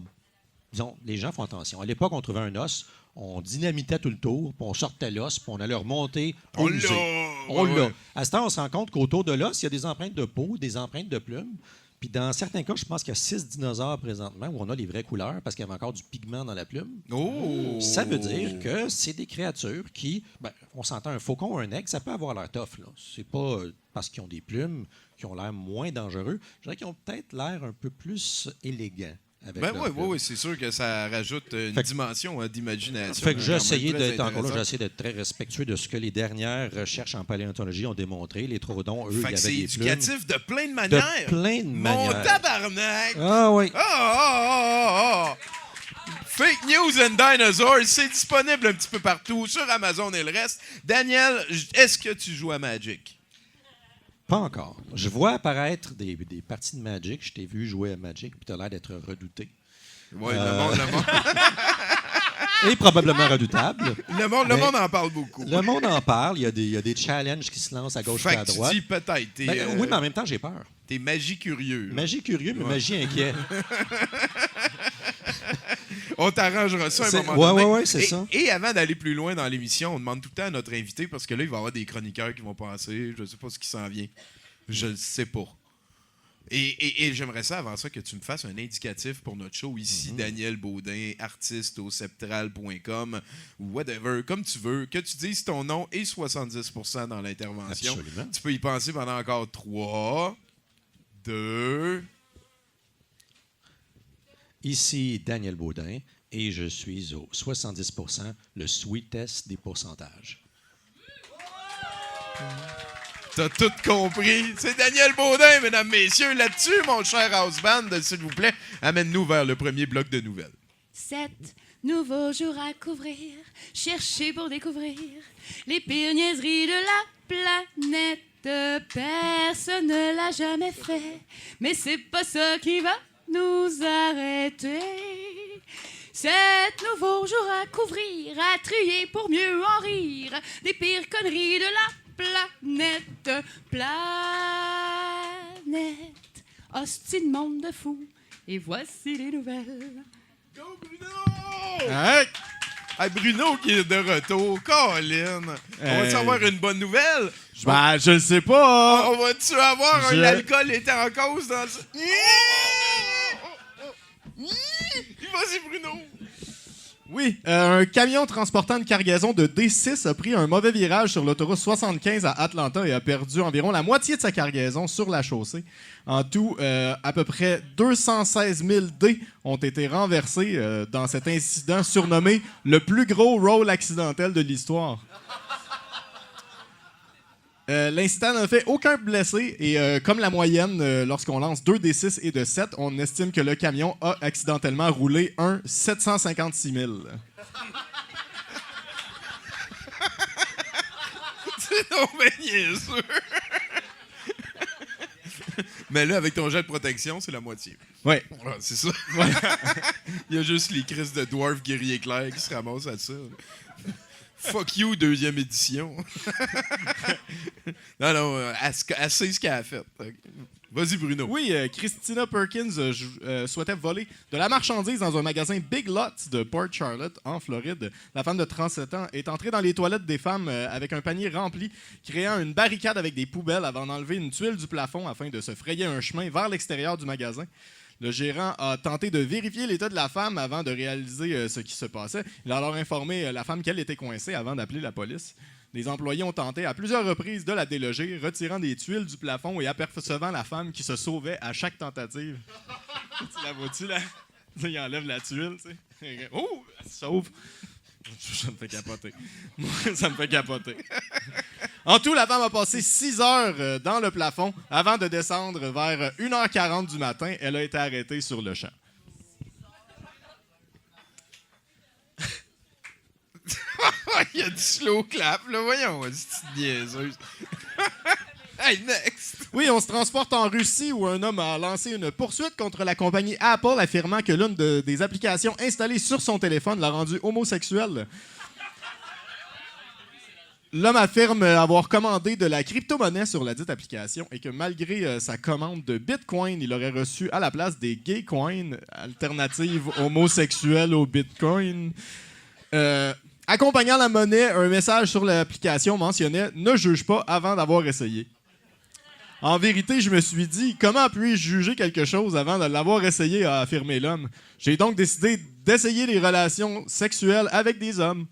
Disons, les gens font attention. À l'époque, on trouvait un os, on dynamitait tout le tour, puis on sortait l'os, puis on allait remonter au On musée. l'a! On Ouais, l'a. ouais. À ce temps, on se rend compte qu'autour de l'os, il y a des empreintes de peau, des empreintes de plumes. Puis dans certains cas, je pense qu'il y a 6 dinosaures présentement où on a les vraies couleurs parce qu'il y avait encore du pigment dans la plume. Oh! Ça veut dire que c'est des créatures qui, ben, on s'entend, un faucon ou un aigle, ça peut avoir l'air tough. Là. C'est pas parce qu'ils ont des plumes qui ont l'air moins dangereux. Je dirais qu'ils ont peut-être l'air un peu plus élégants. Avec Ben leurs plumes. oui, c'est sûr que ça rajoute une Fait que- dimension d'imagination. Fait que j'ai Quand même essayé très d'être encore là, j'ai intéressant. essayé d'être très respectueux de ce que les dernières recherches en paléontologie ont démontré. Les troodons, eux, il y Fait avait que c'est des plumes. éducatif de plein de De manières. plein de Mon manières. tabarnak! Ah oui. Fake News and Dinosaurs, c'est disponible un petit peu partout, sur Amazon et le reste. Daniel, est-ce que tu joues à Magic? Pas encore. Je vois apparaître des parties de Magic. Je t'ai vu jouer à Magic, puis tu as l'air d'être redouté. Oui, le monde Et probablement redoutable. le Mais- monde en parle beaucoup. Le monde en parle. Il y a des challenges qui se lancent à gauche et Fait à que tu droite. dis peut-être. T'es, Ben, oui, mais en même temps, j'ai peur. t'es magie curieux. là. Magie curieux, mais Ouais. magie inquiet. On t'arrangera ça à un C'est- moment donné. ouais, c'est ça. Et avant d'aller plus loin dans l'émission, on demande tout le temps à notre invité, parce que là, il va y avoir des chroniqueurs qui vont passer. Je ne sais pas ce qui s'en vient. Je ne sais pas. Et j'aimerais ça, avant ça, que tu me fasses un indicatif pour notre show ici, Daniel Baudin, artiste au septral.com, ou whatever, comme tu veux, que tu dises ton nom et 70% dans l'intervention. Absolument. Tu peux y penser pendant encore 3, 2... Ici Daniel Baudin et je suis au 70%, le sweetest des pourcentages. T'as tout compris. C'est Daniel Baudin, mesdames, messieurs. Là-dessus, mon cher house band, s'il vous plaît, amène-nous vers le premier bloc de nouvelles. 7 nouveaux jours à couvrir, chercher pour découvrir les pires niaiseries de la planète Personne ne l'a jamais fait, mais c'est pas ça qui va nous arrêter. 7 nouveaux jours à couvrir, à trier pour mieux en rire, des pires conneries de la planète. Planète, hostie de monde de fou, et voici les nouvelles. Go, Bruno! Hey! Hey, Bruno qui est de retour. Colin! On va-tu avoir une bonne nouvelle? Ben, je le sais pas. On va-tu avoir un alcool était en cause dans ça? Vas-y, Bruno! Oui, un camion transportant une cargaison de D6 a pris un mauvais virage sur l'autoroute 75 à Atlanta et a perdu environ la moitié de sa cargaison sur la chaussée. En tout, à peu près 216 000 D ont été renversés dans cet incident surnommé le plus gros roll accidentel de l'histoire. L'incident n'a fait aucun blessé et comme la moyenne, lorsqu'on lance 2 D6 et de 7, on estime que le camion a accidentellement roulé un 756 000. C'est non, mais niaiseux! Mais là, avec ton jet de protection, c'est la moitié. Ouais. Ah, c'est ça. Il y a juste les crises de dwarf guerrier clair qui se ramassent à ça. Fuck you, 2e édition. Non, assez ce qu'elle a fait. Vas-y, Bruno. Oui, Christina Perkins souhaitait voler de la marchandise dans un magasin Big Lots de Port Charlotte, en Floride. La femme de 37 ans est entrée dans les toilettes des femmes avec un panier rempli, créant une barricade avec des poubelles avant d'enlever une tuile du plafond afin de se frayer un chemin vers l'extérieur du magasin. Le gérant a tenté de vérifier l'état de la femme avant de réaliser ce qui se passait. Il a alors informé la femme qu'elle était coincée avant d'appeler la police. Les employés ont tenté à plusieurs reprises de la déloger, retirant des tuiles du plafond et apercevant la femme qui se sauvait à chaque tentative. Tu la vois-tu, là? Il enlève la tuile, tu sais. Oh! Elle se sauve. Ça me fait capoter. Ça me fait capoter. En tout, la femme a passé 6 heures dans le plafond avant de descendre vers 1h40 du matin. Elle a été arrêtée sur le champ. Il y a du slow clap, là. Voyons, cette petite niaiseuse. Hey, next! Oui, on se transporte en Russie où un homme a lancé une poursuite contre la compagnie Apple affirmant que l'une des applications installées sur son téléphone l'a rendu homosexuel. L'homme affirme avoir commandé de la crypto-monnaie sur la dite application et que malgré sa commande de Bitcoin, il aurait reçu à la place des gay coins, alternative homosexuelle au Bitcoin. Accompagnant la monnaie, un message sur l'application mentionnait « Ne juge pas avant d'avoir essayé ». En vérité, je me suis dit, comment puis-je juger quelque chose avant de l'avoir essayé, a affirmé l'homme. J'ai donc décidé d'essayer les relations sexuelles avec des hommes.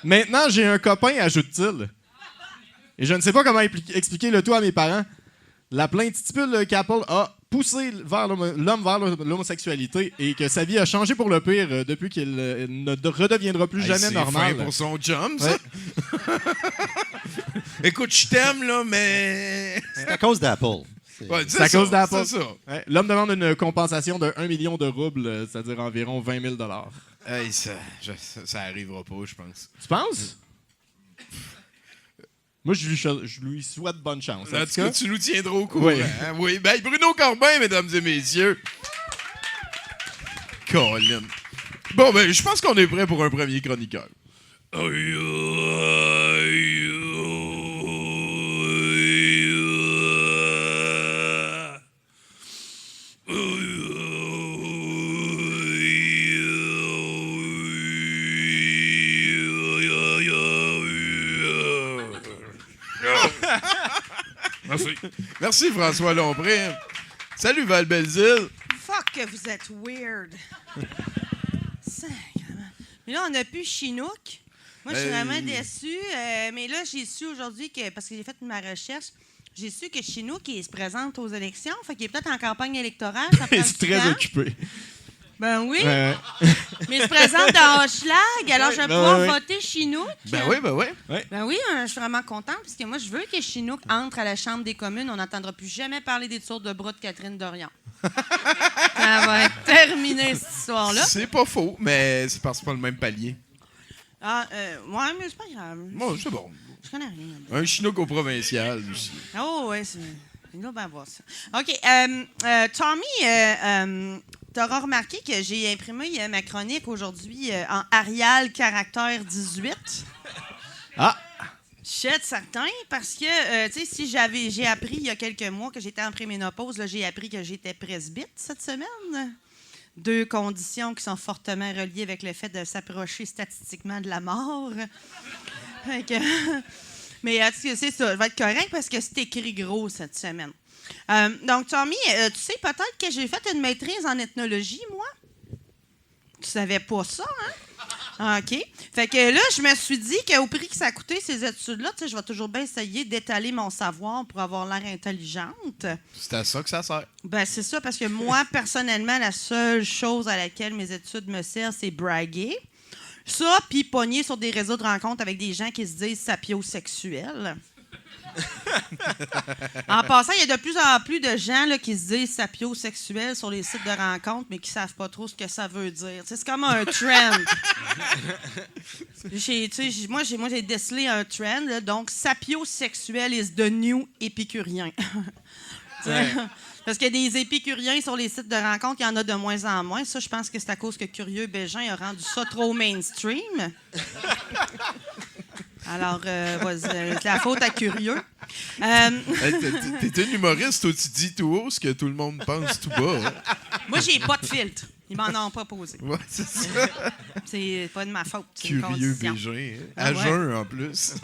Maintenant, j'ai un copain, ajoute-t-il. Et je ne sais pas comment expliquer le tout à mes parents. La plainte stipule qu'Apple a poussé l'homme vers l'homosexualité et que sa vie a changé pour le pire depuis qu'il ne redeviendra plus jamais normal. C'est fin pour son chum, ça. Ouais. Écoute, je t'aime, là, mais... C'est à cause d'Apple. Ouais, C'est à cause d'Apple. C'est ça. Ouais. L'homme demande une compensation de 1 million de roubles, c'est-à-dire environ 20 000 $. Hey, ça arrivera pas, je pense. Tu penses? Moi, je lui souhaite bonne chance. En tout cas, tu nous tiendras au courant. Oui. Hein? Oui. Ben, Bruno Corbin, mesdames et messieurs. Colin. Bon, ben, je pense qu'on est prêt pour un premier chroniqueur. Merci. Merci, François Lombré. Salut, Val-Belzile. Fuck que vous êtes weird. Sacrément. Mais là, on a plus Chinook. Moi, je suis vraiment déçue. Mais là, j'ai su aujourd'hui que, parce que j'ai fait ma recherche, j'ai su que Chinook, il se présente aux élections. Fait qu'il est peut-être en campagne électorale. Ça prend Il du est très temps. occupé. Ben oui. Mais il se présente dans Hochelag. Alors, je vais pouvoir oui. voter Chinook. Ben oui, ben oui. Ben oui, je suis vraiment contente parce que moi, je veux que Chinook entre à la Chambre des communes. On n'entendra plus jamais parler des tours de bras de Catherine Dorion. Ça va être terminé, cette histoire-là. C'est pas faux, mais c'est parce que c'est pas le même palier. Ah, ouais, mais c'est pas grave. Bon, c'est bon. Je connais rien. Un chinook au provincial aussi. Oh, ouais, c'est. Il doit bien voir ça. OK. Tommy, t'auras remarqué que j'ai imprimé ma chronique aujourd'hui en Arial caractère 18. Ah! Je suis certain parce que, tu sais, j'ai appris il y a quelques mois que j'étais en préménopause, là, j'ai appris que j'étais presbyte cette semaine. 2 conditions qui sont fortement reliées avec le fait de s'approcher statistiquement de la mort. Fait que, mais c'est ça, je vais être correct parce que c'est écrit gros cette semaine. Donc, Tommy, tu sais peut-être que j'ai fait une maîtrise en ethnologie, moi? Tu savais pas ça, hein? OK. Fait que là, je me suis dit qu'au prix que ça a coûté ces études-là, tu sais, je vais toujours bien essayer d'étaler mon savoir pour avoir l'air intelligente. C'est à ça que ça sert. Ben, c'est ça, parce que moi, personnellement, la seule chose à laquelle mes études me servent, c'est braguer. Ça, puis pogner sur des réseaux de rencontres avec des gens qui se disent sapiosexuels. En passant, il y a de plus en plus de gens là, qui se disent sapiosexuels sur les sites de rencontres, mais qui ne savent pas trop ce que ça veut dire. T'sais, c'est comme un trend. Moi, j'ai décelé un trend. Là, donc, sapiosexuel is the new épicurien. Parce qu'il y a des épicuriens sur les sites de rencontres, il y en a de moins en moins. Ça, je pense que c'est à cause que Curieux Bégin a rendu ça trop mainstream. Alors, c'est la faute à Curieux. T'es un humoriste, toi, tu dis tout haut ce que tout le monde pense tout bas. Hein? Moi, j'ai pas de filtre. Ils m'en ont pas posé. Ouais, c'est ça. C'est pas de ma faute. C'est une Curieux condition. Bégin. Hein? Ah À ouais. jeun, en plus.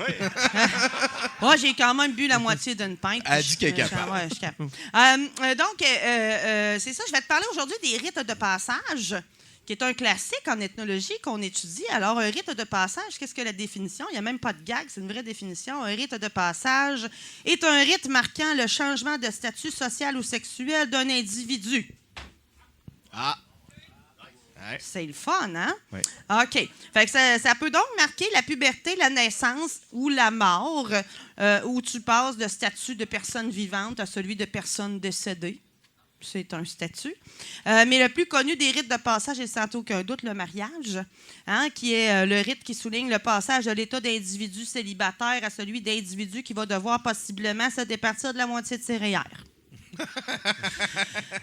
Moi, j'ai quand même bu la moitié d'une pinte. Elle dit qu'elle est capable. Ouais, je suis capable. Donc, c'est ça. Je vais te parler aujourd'hui des rites de passage, qui est un classique en ethnologie qu'on étudie. Alors, un rite de passage, qu'est-ce que la définition? Il n'y a même pas de gag, c'est une vraie définition. Un rite de passage est un rite marquant le changement de statut social ou sexuel d'un individu. Ah! Ouais. C'est le fun, hein? Oui. OK. Fait que ça peut donc marquer la puberté, la naissance ou la mort, où tu passes de statut de personne vivante à celui de personne décédée. C'est un statut. Mais le plus connu des rites de passage est sans aucun doute le mariage, hein, qui est le rite qui souligne le passage de l'état d'individu célibataire à celui d'individu qui va devoir possiblement se départir de la moitié de ses REER.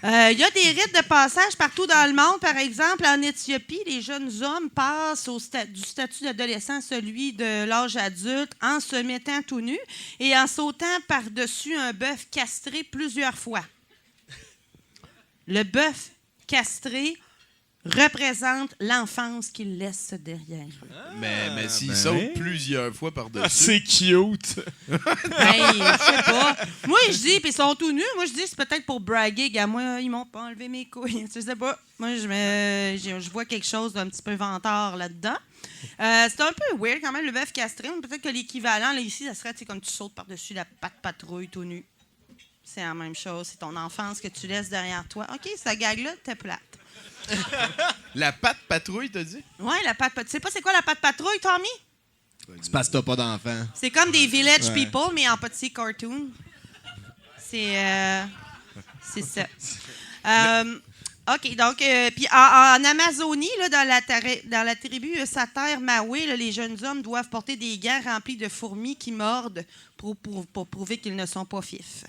Il y a des rites de passage partout dans le monde. Par exemple, en Éthiopie, les jeunes hommes passent du statut d'adolescent à celui de l'âge adulte en se mettant tout nu et en sautant par-dessus un bœuf castré plusieurs fois. Le bœuf castré représente l'enfance qu'il laisse derrière. Mais s'il ben saute oui. plusieurs fois par-dessus. C'est cute! Je sais pas. Moi, je dis, puis ils sont tout nus. Moi, je dis, c'est peut-être pour braguer. Gars, moi, ils m'ont pas enlevé mes couilles. Je sais pas. Moi, je vois quelque chose d'un petit peu vantard là-dedans. C'est un peu weird quand même, le bœuf castré. Peut-être que l'équivalent, là, ici, ça serait comme tu sautes par-dessus la patte patrouille tout nu. C'est la même chose. C'est ton enfance que tu laisses derrière toi. OK, ça gag-là, t'es plate. La patte patrouille, t'as dit? Ouais, la patte patrouille. Tu sais pas c'est quoi la patte patrouille, Tommy? C'est parce que t'as pas d'enfant. C'est comme des Village Ouais. People, mais en petit cartoon. C'est ça. OK, donc, puis en Amazonie, là, dans la tribu Sater Mawe, là, les jeunes hommes doivent porter des gants remplis de fourmis qui mordent pour prouver qu'ils ne sont pas fifs.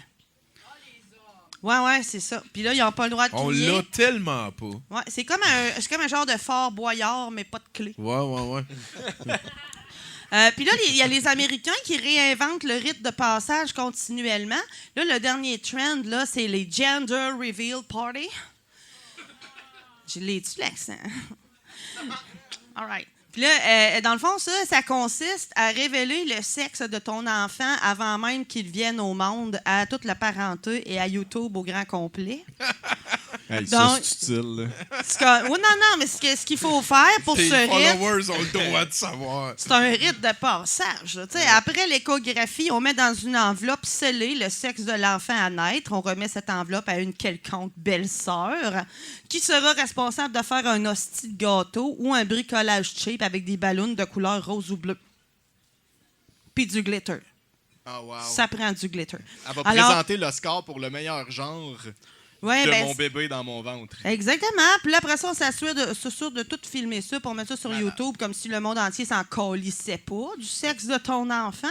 Ouais, c'est ça. Puis là, ils n'ont pas le droit de On crier. l'a tellement pas. Ouais, c'est comme un genre de fort boyard, mais pas de clé. Ouais. Puis là, il y a les Américains qui réinventent le rite de passage continuellement. Là, le dernier trend, là, c'est les Gender Reveal Party. Je l'ai-tu, l'accent? All right. Puis là, dans le fond, ça consiste à révéler le sexe de ton enfant avant même qu'il vienne au monde, à toute la parenté et à YouTube au grand complet. Hey, Donc- ça, c'est utile. Oui, non, mais ce qu'il faut faire pour Tes ce rite... followers ont le droit de savoir. C'est un rite de passage. là. Tu sais, après l'échographie, on met dans une enveloppe scellée le sexe de l'enfant à naître. On remet cette enveloppe à une quelconque belle-sœur qui sera responsable de faire un hostie de gâteau ou un bricolage cheap avec des ballons de couleur rose ou bleu. Puis du glitter. Oh, wow. Ça prend du glitter. Elle va Alors- présenter le score pour le meilleur genre Ouais, de ben, mon bébé dans mon ventre. Exactement. Puis là, après ça, on s'assure de tout filmer ça pour mettre ça sur YouTube comme si le monde entier s'en calissait pas du sexe de ton enfant.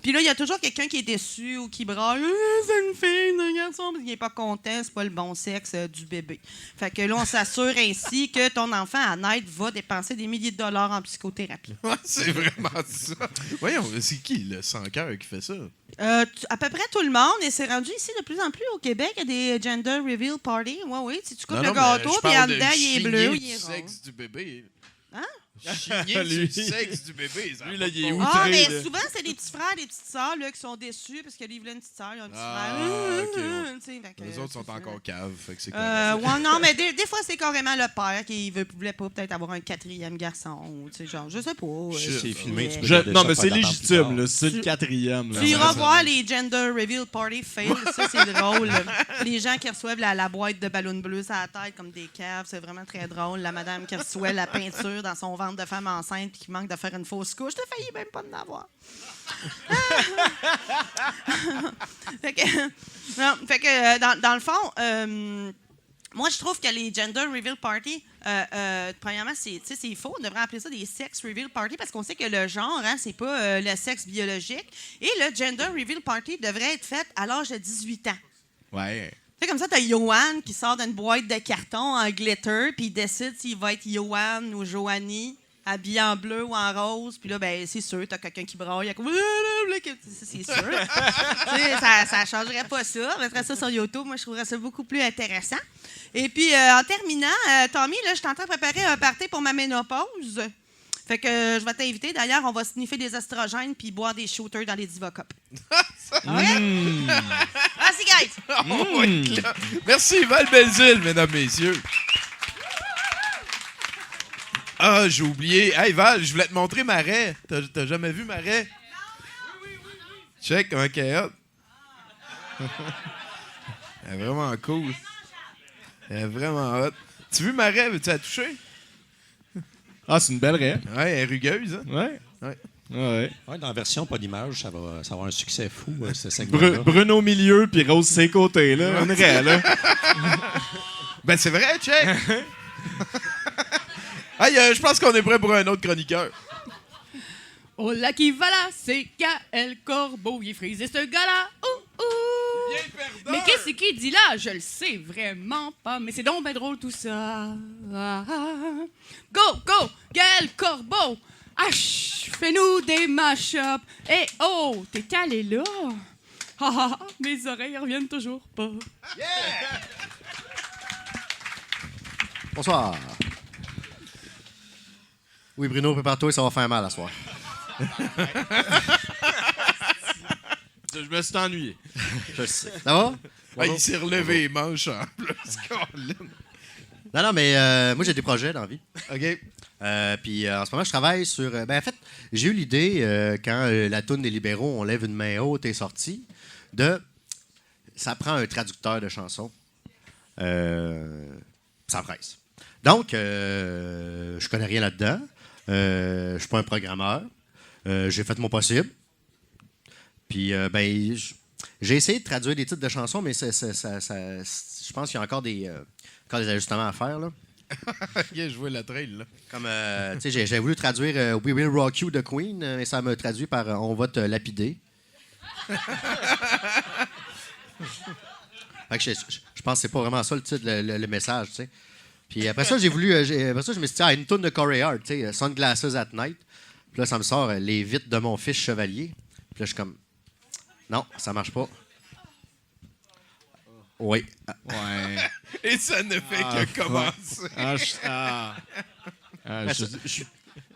Puis là, il y a toujours quelqu'un qui est déçu ou qui braille « C'est une fille, un garçon », parce qu'il n'est pas content, c'est pas le bon sexe du bébé. Fait que là, on s'assure ainsi que ton enfant à naître va dépenser des milliers de dollars en psychothérapie. Ouais, c'est vraiment ça. Voyons, c'est qui, le sans-cœur, qui fait ça? À peu près tout le monde, et c'est rendu ici de plus en plus au Québec, il y a des gender reveal parties. Oui, si tu coupes le gâteau, puis en dedans, il est bleu, il est du rose. sexe du bébé. Hein? Chigner Lui. du sexe du bébé. Ça Lui, a là, pas de il est bon outré. Ah, mais là. souvent, c'est des petits frères, des petites sœurs là, qui sont déçus parce que lui, il voulait une petite sœur, il a un petit Ah, frère. ok, ouais. Tu sais, fait que, Les autres sont c'est ça. encore caves, fait que c'est correct. Ouais, non, mais des fois, c'est carrément le père qui voulait pas peut-être avoir un quatrième garçon. Ou, tu sais, genre, je sais pas. C'est filmé, tu peux Je- regarder non, ça, mais pas c'est d'attendre plus légitime, tard. là. C'est le quatrième. là. Tu iras Ouais, ça- voir les gender reveal party fail, ça c'est drôle. Les gens qui reçoivent la boîte de ballons bleus sur la tête comme des caves, c'est vraiment très drôle. La madame qui reçoit la peinture dans son ventre de femme enceinte puis qui manque de faire une fausse couche, t'as failli même pas en avoir. fait que, non, fait que dans le fond, moi, je trouve que les gender reveal party, premièrement, c'est faux. On devrait appeler ça des sex reveal party parce qu'on sait que le genre, hein, c'est pas le sexe biologique. Et le gender reveal party devrait être fait à l'âge de 18 ans. Ouais. Tu sais, comme ça, t'as Johan qui sort d'une boîte de carton en glitter, puis il décide s'il va être Johan ou Joanie, habillé en bleu ou en rose. Puis là, ben c'est sûr, t'as quelqu'un qui braille. Il y a comme... C'est sûr. Tu sais, ça changerait pas ça. On mettrait ça sur YouTube. Moi, je trouverais ça beaucoup plus intéressant. Et puis, en terminant, Tommy, là, je suis en train de préparer un party pour ma ménopause. Fait que je vais t'inviter. D'ailleurs, on va sniffer des estrogènes puis boire des shooters dans les Divocup. OK? Merci, guys! Oh, ouais, clair. Merci, Val Belzile, mesdames, messieurs. Ah, j'ai oublié. Hey, Val, je voulais te montrer Marais. T'as jamais vu Marais? Check, comment qu'elle est hot. Elle est vraiment cool. Elle est vraiment hot. Tu veux Marais? Veux-tu la toucher? Ah, c'est une belle raie. Ouais, elle est rugueuse, hein? Ouais. Ouais. Ouais. Ouais, dans la version pas d'image, ça va avoir un succès fou, ce segment-là. Bruno au milieu, puis Rose ses côtés, là. Une raie, là. Ben, c'est vrai, check! Hey, je pense qu'on est prêt pour un autre chroniqueur. Oh là qui va là, c'est Gaël Corbeau, il est frisé ce gars-là. Ouh, ouh. Mais qu'est-ce qu'il dit là? Je le sais vraiment pas, mais c'est donc bien drôle tout ça. Ah, ah. Go, go, Gaël Corbeau! Fais-nous des mash-ups. Eh oh, t'es calé là? Ah, ah, ah, mes oreilles reviennent toujours pas. Bonsoir. Oui, Bruno, prépare-toi, ça va faire mal à soir. Je me suis ennuyé. Je sais. Ça va? Ah, il s'est relevé les manches en plus. Colin. Non, mais moi, j'ai des projets dans la vie. OK. Puis en ce moment, je travaille sur... en fait, j'ai eu l'idée, quand la toune des libéraux, On lève une main haute, est sortie, ça prend un traducteur de chansons. Ça presse. Donc, je connais rien là-dedans. Je suis pas un programmeur. J'ai fait mon possible. Puis, j'ai essayé de traduire des titres de chansons, mais je pense qu'il y a encore des ajustements à faire, là. Je vois la trail, là. Comme, tu sais, j'ai voulu traduire We Will Rock You de Queen, mais ça m'a traduit par On va te lapider. Fait que je pense que c'est pas vraiment ça le titre, le message, tu sais. Puis après ça, après ça, je me suis dit, une tourne de Corey Hart, tu sais, Sunglasses at Night. Puis là, ça me sort Les vitres de mon fils chevalier. Puis là, je suis comme, non, ça marche pas. Oui. Ouais. Et ça ne fait que commencer.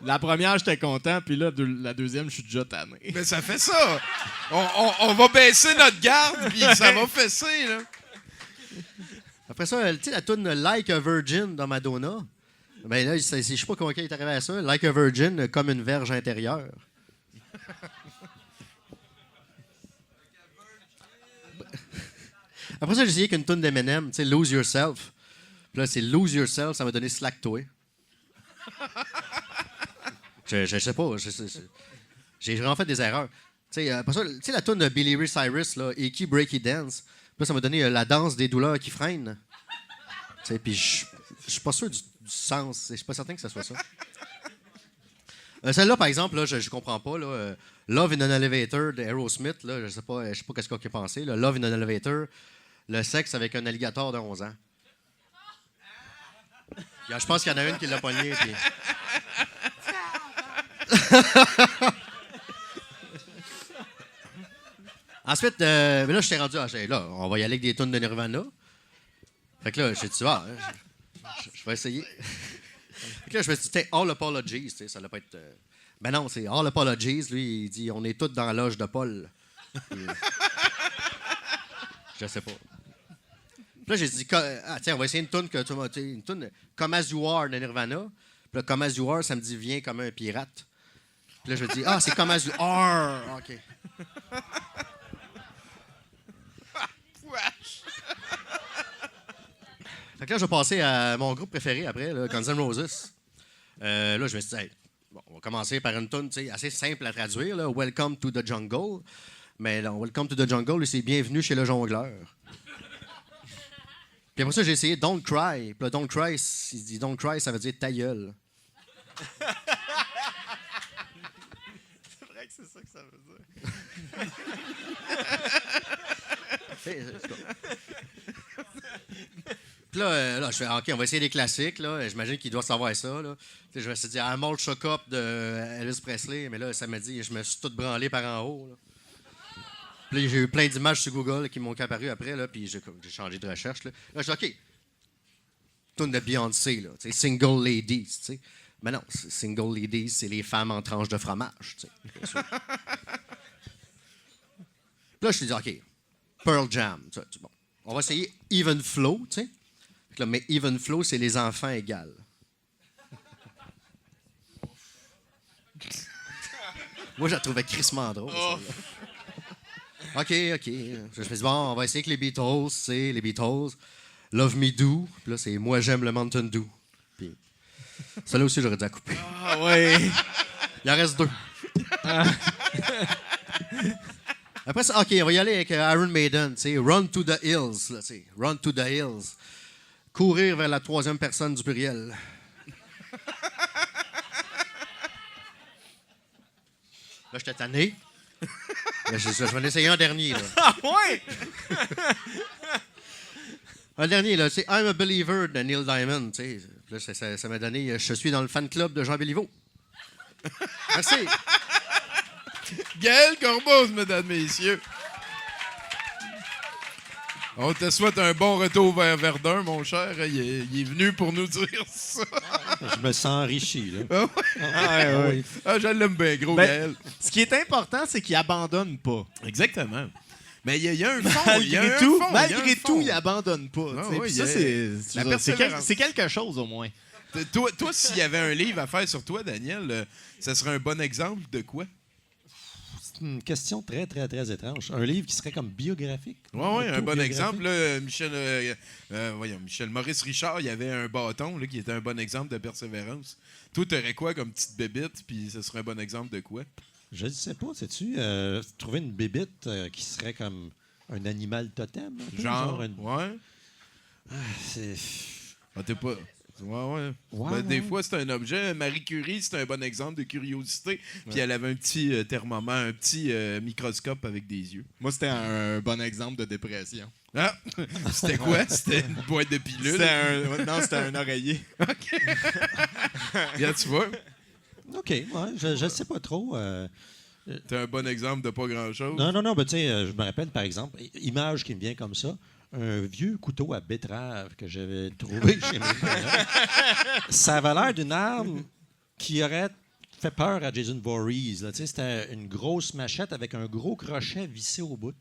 La première, j'étais content, puis là, la deuxième, je suis déjà tanné. Mais ça fait ça. On va baisser notre garde, puis ça va fesser, là. Après ça, tu sais, la tourne Like a Virgin dans Madonna. Ben là, je sais pas comment il est arrivé à ça. Like a Virgin, comme une verge intérieure. Après ça, j'ai essayé qu'une toune d'Eminem, tu sais, Lose Yourself. Puis là, c'est Lose Yourself, ça m'a donné Slack Toi. Je sais pas. J'ai vraiment fait des erreurs. Tu sais, après ça, tu sais, la toune de Billy Ray Cyrus, là, Icky Breaky Dance. Là, ça m'a donné la danse des douleurs qui freinent. Tu sais, puis je suis pas sûr du sens. Je suis pas certain que ce soit ça. Celle-là, par exemple, là, je comprends pas. Là, Love in an Elevator de Aerosmith, là, je sais pas qu'est-ce qu'on a pensé. Là, Love in an Elevator, le sexe avec un alligator de 11 ans. Je pense qu'il y en a une qui l'a pogné. Puis... Ensuite, mais là, je t'ai rendu. Là, on va y aller avec des tunes de Nirvana. Fait que là, j'ai dit, je vais essayer. Fait que là, je me suis dit, All Apologies, ça va pas être. Ben non, c'est All Apologies. Lui, il dit, on est tous dans la loge de Paul. Puis, je sais pas. Puis là, j'ai dit, tiens, on va essayer une tune que tu m'as. Une tune Come As You Are de Nirvana. Puis là, Come As You Are, ça me dit, viens comme un pirate. Puis là, je me dis, c'est Come As You Are. OK. Fait que là, je vais passer à mon groupe préféré après, là, Guns N' Roses. Là, je me suis dit, on va commencer par une tune assez simple à traduire, là, Welcome to the Jungle. Mais là, Welcome to the Jungle, c'est bienvenue chez le jongleur. Puis après ça, j'ai essayé Don't Cry. Puis là, Don't Cry, il dit Don't Cry, ça veut dire ta gueule. C'est vrai que c'est ça que ça veut dire. Puis là, je fais OK, on va essayer des classiques. Là. J'imagine qu'il doit savoir ça. Là. Je me suis dit I'm All Shook Up de Elvis Presley, mais là, ça m'a dit je me suis tout branlé par en haut. Là. Puis là, j'ai eu plein d'images sur Google là, qui m'ont apparu après, là, puis j'ai changé de recherche. Là, je dis OK, tune de Beyoncé, là, Single Ladies. T'sais. Mais non, Single Ladies, c'est les femmes en tranche de fromage. Bien sûr. Puis là, je me suis dit OK, Pearl Jam. Bon. On va essayer Even Flow, tu sais. Mais Even Flow, c'est les enfants égales. Moi, je la trouvais crissement drôle. OK. Je me suis dit, bon, on va essayer avec les Beatles, c'est les Beatles. Love Me Do. Puis là, c'est Moi, j'aime le Mountain Dew. Puis ça, là aussi, j'aurais dû la couper. Ah, ouais. Il en reste 2. Après ça, OK, on va y aller avec Iron Maiden, tu sais, Run to the Hills, là, tu sais, Run to the Hills. Courir vers la troisième personne du pluriel. Là, j'étais tanné. Là, je vais en essayer un dernier, là. Ah, ouais! Un dernier, là, c'est I'm a Believer de Neil Diamond, tu sais. Là, ça m'a donné Je suis dans le fan club de Jean Béliveau. Merci. Gaël Corbeau, mesdames, messieurs. On te souhaite un bon retour vers Verdun, mon cher. Il est venu pour nous dire ça. Je me sens enrichi, là. Ah ouais. Je l'aime bien gros, Gaël. Ce qui est important, c'est qu'il abandonne pas. Exactement. Mais il y a un fond. Malgré tout, il abandonne pas. Ah, Puis oui, ça, c'est quelque chose, au moins. Toi, s'il y avait un livre à faire sur toi, Daniel, ça serait un bon exemple de quoi? C'est une question très, très, très étrange. Un livre qui serait comme biographique. Oui, un bon exemple. Là, Michel Maurice Richard, il y avait un bâton là, qui était un bon exemple de persévérance. Toi, tu aurais quoi comme petite bébite, puis ce serait un bon exemple de quoi? Je ne sais pas, sais-tu, trouver une bébite qui serait comme un animal totem. Genre ouais. C'est... Ah, t'es pas... Ouais. Des fois, c'est un objet. Marie Curie, c'est un bon exemple de curiosité. Puis elle avait un petit thermomètre, un petit microscope avec des yeux. Moi, c'était un bon exemple de dépression. Ah! C'était quoi? C'était une boîte de pilules? Non, c'était un oreiller. OK. Bien, tu vois. OK, ouais, je ne sais pas trop. T'es un bon exemple de pas grand-chose. Non, ben, tu sais, je me rappelle, par exemple, image qui me vient comme ça, un vieux couteau à betterave que j'avais trouvé chez mes parents. Ça avait l'air d'une arme qui aurait fait peur à Jason Voorhees. Là. Tu sais, c'était une grosse machette avec un gros crochet vissé au bout.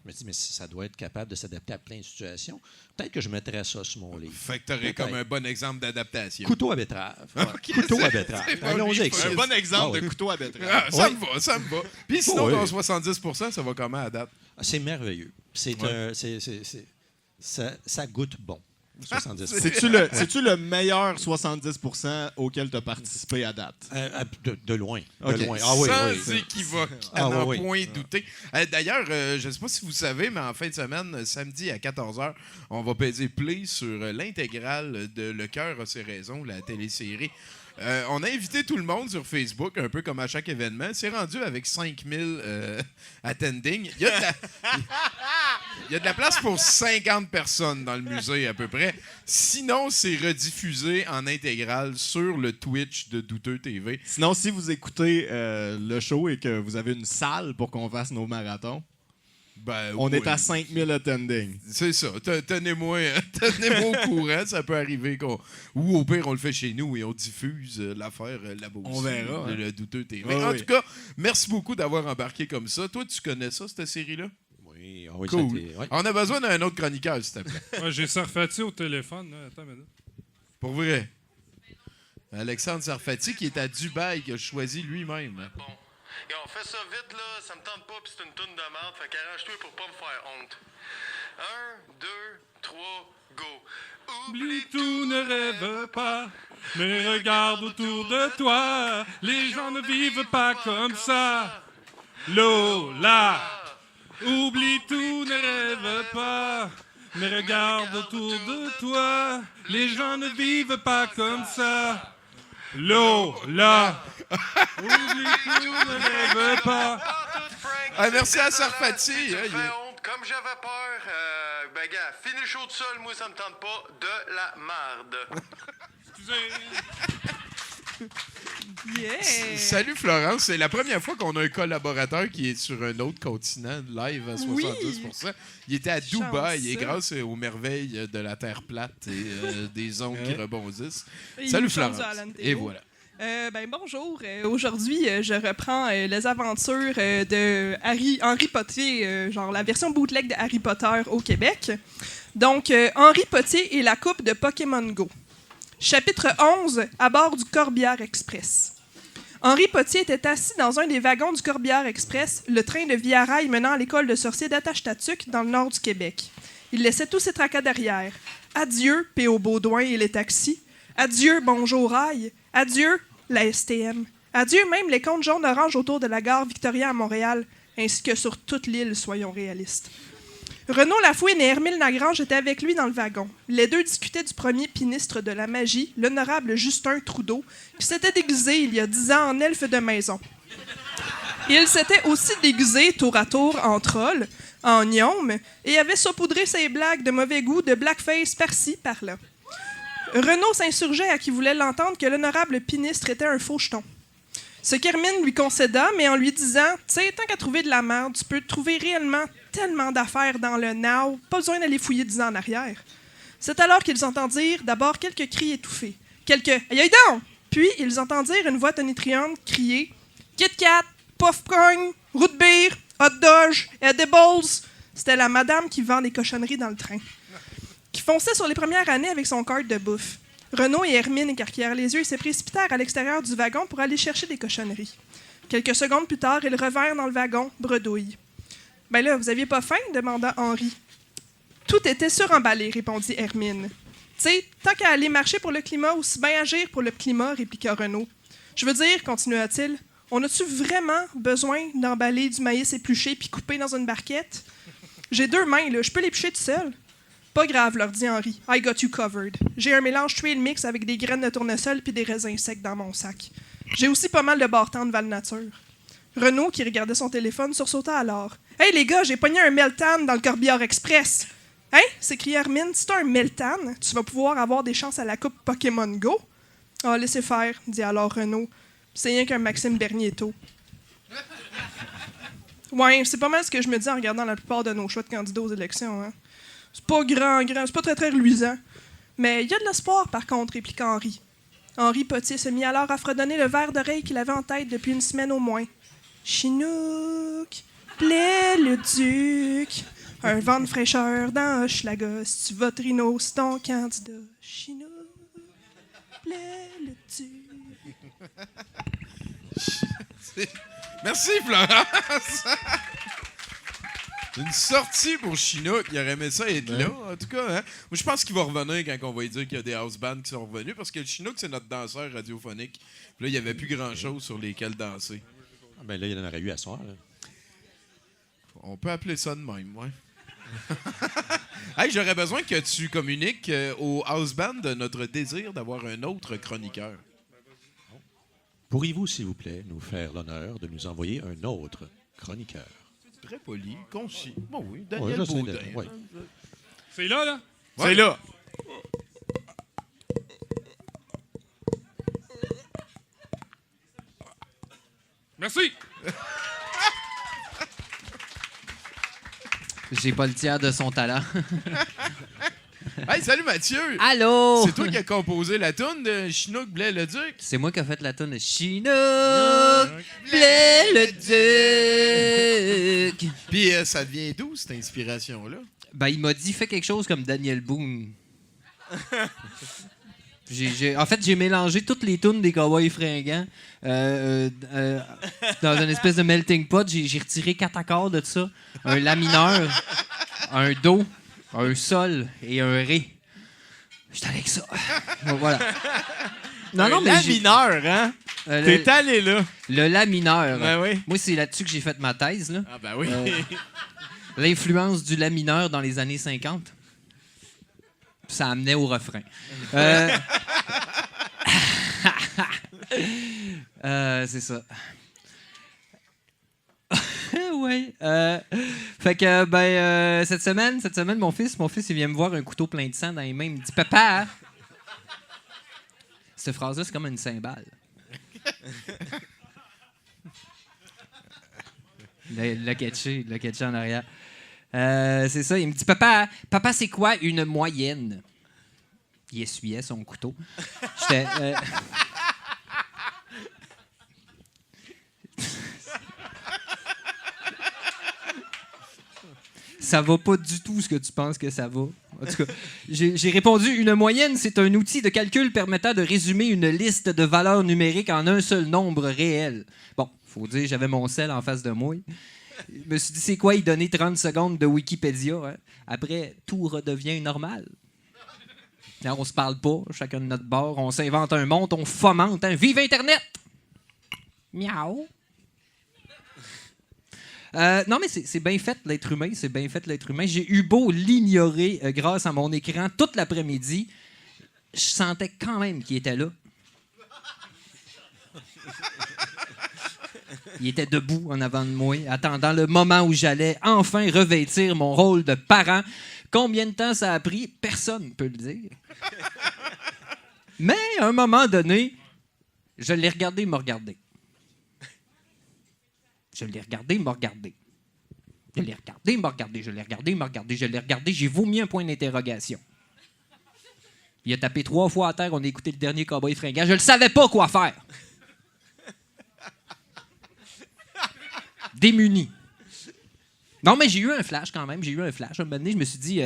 Je me dis, mais ça doit être capable de s'adapter à plein de situations. Peut-être que je mettrais ça sur mon livre. Fait que t'aurais comme un bon exemple d'adaptation. Couteau à betterave. Ouais. Okay, couteau à betterave. Allons-y avec ça. Un bon exemple de couteau à betterave. Ça me va. Puis sinon, dans 70%, ça va comment à date? C'est merveilleux. Ça goûte bon. 70. C'est-tu le meilleur 70% auquel tu as participé à date? De loin. Ok. De loin. Ah oui, Sans oui. équivoque, à Ah, n'en oui, point douter. D'ailleurs, je ne sais pas si vous savez, mais en fin de semaine, samedi à 14h, on va peser play sur l'intégrale de Le Cœur a ses raisons, la télésérie. On a invité tout le monde sur Facebook, un peu comme à chaque événement. C'est rendu avec 5000 attending. Il y a de la place pour 50 personnes dans le musée, à peu près. Sinon, c'est rediffusé en intégrale sur le Twitch de Douteux TV. Sinon, si vous écoutez le show et que vous avez une salle pour qu'on fasse nos marathons, on est à 5000 attending. C'est ça. Tenez-moi au courant. Ça peut arriver ou au pire, on le fait chez nous et on diffuse l'affaire là-bas aussi. On verra. Le Douteux TV. Oui, En oui. tout cas, merci beaucoup d'avoir embarqué comme ça. Toi, tu connais ça, cette série-là? Oui, oui, Cool. ça a été- ouais. On a besoin d'un autre chroniqueur, s'il te plaît. Ouais, j'ai Sarfati au téléphone. Là. Attends une minute. Pour vrai. Alexandre Sarfati, qui est à Dubaï, qui a choisi lui-même. Bon. Et on fait ça vite, là. Ça me tente pas, puis c'est une toune de merde. Fait qu'arrange-toi pour pas me faire honte. 1, 2, 3, go. Oublie tout, ne rêve pas, mais regarde autour de toi. Les gens ne vivent pas comme ça. Lola, oublie tout, ne rêve pas, mais regarde autour de toi. Les gens ne vivent pas comme ça. Lola, oublie tout, ne rêve pas. Ah, merci à Sarfati. Ça hein, fait il est- honte. Comme j'avais peur, ben gars, finis le show tout seul, moi ça me tente pas de la marde. Yeah! Salut Florence, c'est la première fois qu'on a un collaborateur qui est sur un autre continent live à 70%. Il était à Dubaï et Chanceux. grâce aux merveilles de la Terre plate et des ondes qui rebondissent. Il Salut nous change Florence. à Alan Et Théo. voilà. Bonjour. Aujourd'hui, je reprends les aventures de Henri Potier, genre la version bootleg de Harry Potter au Québec. Donc, Henri Potier et la coupe de Pokémon Go. Chapitre 11, à bord du Corbière Express. Henri Potier était assis dans un des wagons du Corbière Express, le train de Via Rail menant à l'école de sorciers d'Attache-Tatuc, dans le nord du Québec. Il laissait tous ses tracas derrière. Adieu, P.O. Baudouin et les taxis. Adieu, Bonjour Rail. Adieu, la STM. Adieu, même les comptes jaunes-orange autour de la gare Victoria à Montréal, ainsi que sur toute l'île, soyons réalistes. Renaud Lafouine et Hermile Lagrange étaient avec lui dans le wagon. Les deux discutaient du premier ministre de la magie, l'honorable Justin Trudeau, qui s'était déguisé il y a 10 ans en elfe de maison. Il s'était aussi déguisé tour à tour en troll, en gnome, et avait saupoudré ses blagues de mauvais goût de blackface par-ci, par-là. Renaud s'insurgeait à qui voulait l'entendre que l'honorable ministre était un faucheton. Ce qu'Hermine lui concéda, mais en lui disant « Tu sais, tant qu'à trouver de la merde, tu peux trouver réellement tellement d'affaires dans le now, pas besoin d'aller fouiller 10 ans en arrière. » C'est alors qu'ils entendirent d'abord quelques cris étouffés, quelques « Aïe aïe donc! » Puis ils entendirent une voix tonitruante crier « Kit Kat, popcorn, root beer, hot dog, edibles. » C'était la madame qui vend des cochonneries dans le train, qui fonçait sur les premières années avec son cart de bouffe. Renaud et Hermine écarquillèrent les yeux et se précipitèrent à l'extérieur du wagon pour aller chercher des cochonneries. Quelques secondes plus tard, ils revinrent dans le wagon, bredouille. « Ben là, vous aviez pas faim? » demanda Henri. « Tout était suremballé, » répondit Hermine. « Tu sais, tant qu'à aller marcher pour le climat, aussi bien agir pour le climat, » répliqua Renaud. « Je veux dire, continua-t-il, on a-tu vraiment besoin d'emballer du maïs épluché puis coupé dans une barquette? J'ai 2 mains, là, je peux l'éplucher tout seul. » Pas grave, leur dit Henri. I got you covered. J'ai un mélange trail mix avec des graines de tournesol puis des raisins secs dans mon sac. J'ai aussi pas mal de bartends de Val-Nature. Renaud, qui regardait son téléphone, sursauta alors. Hey les gars, j'ai pogné un Meltan dans le Corbière Express. Hein? S'écria Hermine. Si t'as un Meltan, tu vas pouvoir avoir des chances à la coupe Pokémon Go. Ah, laissez faire, dit alors Renaud. C'est rien qu'un Maxime Bernietto. Ouais, c'est pas mal ce que je me dis en regardant la plupart de nos choix de candidats aux élections, hein. C'est pas grand, c'est pas très, très reluisant. Mais il y a de l'espoir, par contre, répliqua Henri. Henri Potier se mit alors à fredonner le verre d'oreille qu'il avait en tête depuis une semaine au moins. Chinook, plaît le duc, un vent de fraîcheur dans Hochelaga, si tu votes Rino, c'est ton candidat. Chinook, plaît le duc. Merci, Florence. Une sortie pour Chinook. Il aurait aimé ça être là, en tout cas. Hein? Moi, je pense qu'il va revenir quand on va lui dire qu'il y a des house bands qui sont revenus, parce que le Chinook, c'est notre danseur radiophonique. Puis là, il n'y avait plus grand-chose sur lesquels danser. Ah, ben là, il y en aurait eu à soir. Là. On peut appeler ça de même, ouais. Hey, j'aurais besoin que tu communiques au house band de notre désir d'avoir un autre chroniqueur. Pourriez-vous, s'il vous plaît, nous faire l'honneur de nous envoyer un autre chroniqueur? Très poli, concis. Bon oui, Ouais, Daniel j'essaie Baudin. ouais. C'est là, là? Ouais. C'est là. Merci. J'ai pas le tiers de son talent. Hey, salut Mathieu! Allô? C'est toi qui as composé la toune de Chinook Blais le Duc? C'est moi qui ai fait la tonne de Chinook, Blais le Duc. Puis ça vient d'où cette inspiration-là? Ben, il m'a dit, fais quelque chose comme Daniel Boone. En fait, j'ai mélangé toutes les tunes des Cowboys fringants dans une espèce de melting pot. J'ai retiré 4 accords de ça. Un La mineur, un Do, un Sol et un Ré. J'étais avec ça. Bon, voilà. Non, mais La mineur, hein? T'es allé là. le La mineur. Ben oui. Moi, c'est là-dessus que j'ai fait ma thèse. Là. Ah ben oui. L'influence du La mineur dans les années 50. Ça amenait au refrain. C'est ça. Ouais. Fait que, cette semaine, mon fils, il vient me voir un couteau plein de sang dans les mains. Il me dit, papa! Cette phrase-là, c'est comme une cymbale. Le catcher en arrière. C'est ça. Il me dit, papa, c'est quoi une moyenne? Il essuyait son couteau. J'étais. Ça va pas du tout ce que tu penses que ça va. En tout cas, j'ai répondu, une moyenne, c'est un outil de calcul permettant de résumer une liste de valeurs numériques en un seul nombre réel. Bon, faut dire, j'avais mon sel en face de moi. Je me suis dit, c'est quoi, y donner 30 secondes de Wikipédia? Hein? Après, tout redevient normal. Là, on se parle pas, chacun de notre bord, on s'invente un monde, on fomente. Hein? Vive Internet! Miaou! Non, mais c'est bien fait, l'être humain. C'est bien fait, l'être humain. J'ai eu beau l'ignorer grâce à mon écran toute l'après-midi. Je sentais quand même qu'il était là. Il était debout en avant de moi, attendant le moment où j'allais enfin revêtir mon rôle de parent. Combien de temps ça a pris? Personne ne peut le dire. Mais à un moment donné, je l'ai regardé me regarder. Je l'ai regardé me regarder. Je l'ai regardé me regarder. Je l'ai regardé me regarder. Je l'ai regardé. J'ai vomi un point d'interrogation. Il a tapé 3 fois à terre. On a écouté le dernier Cowboy fringant. Je ne savais pas quoi faire. Démuni. Non, mais j'ai eu un flash quand même. Un moment donné, je me suis dit,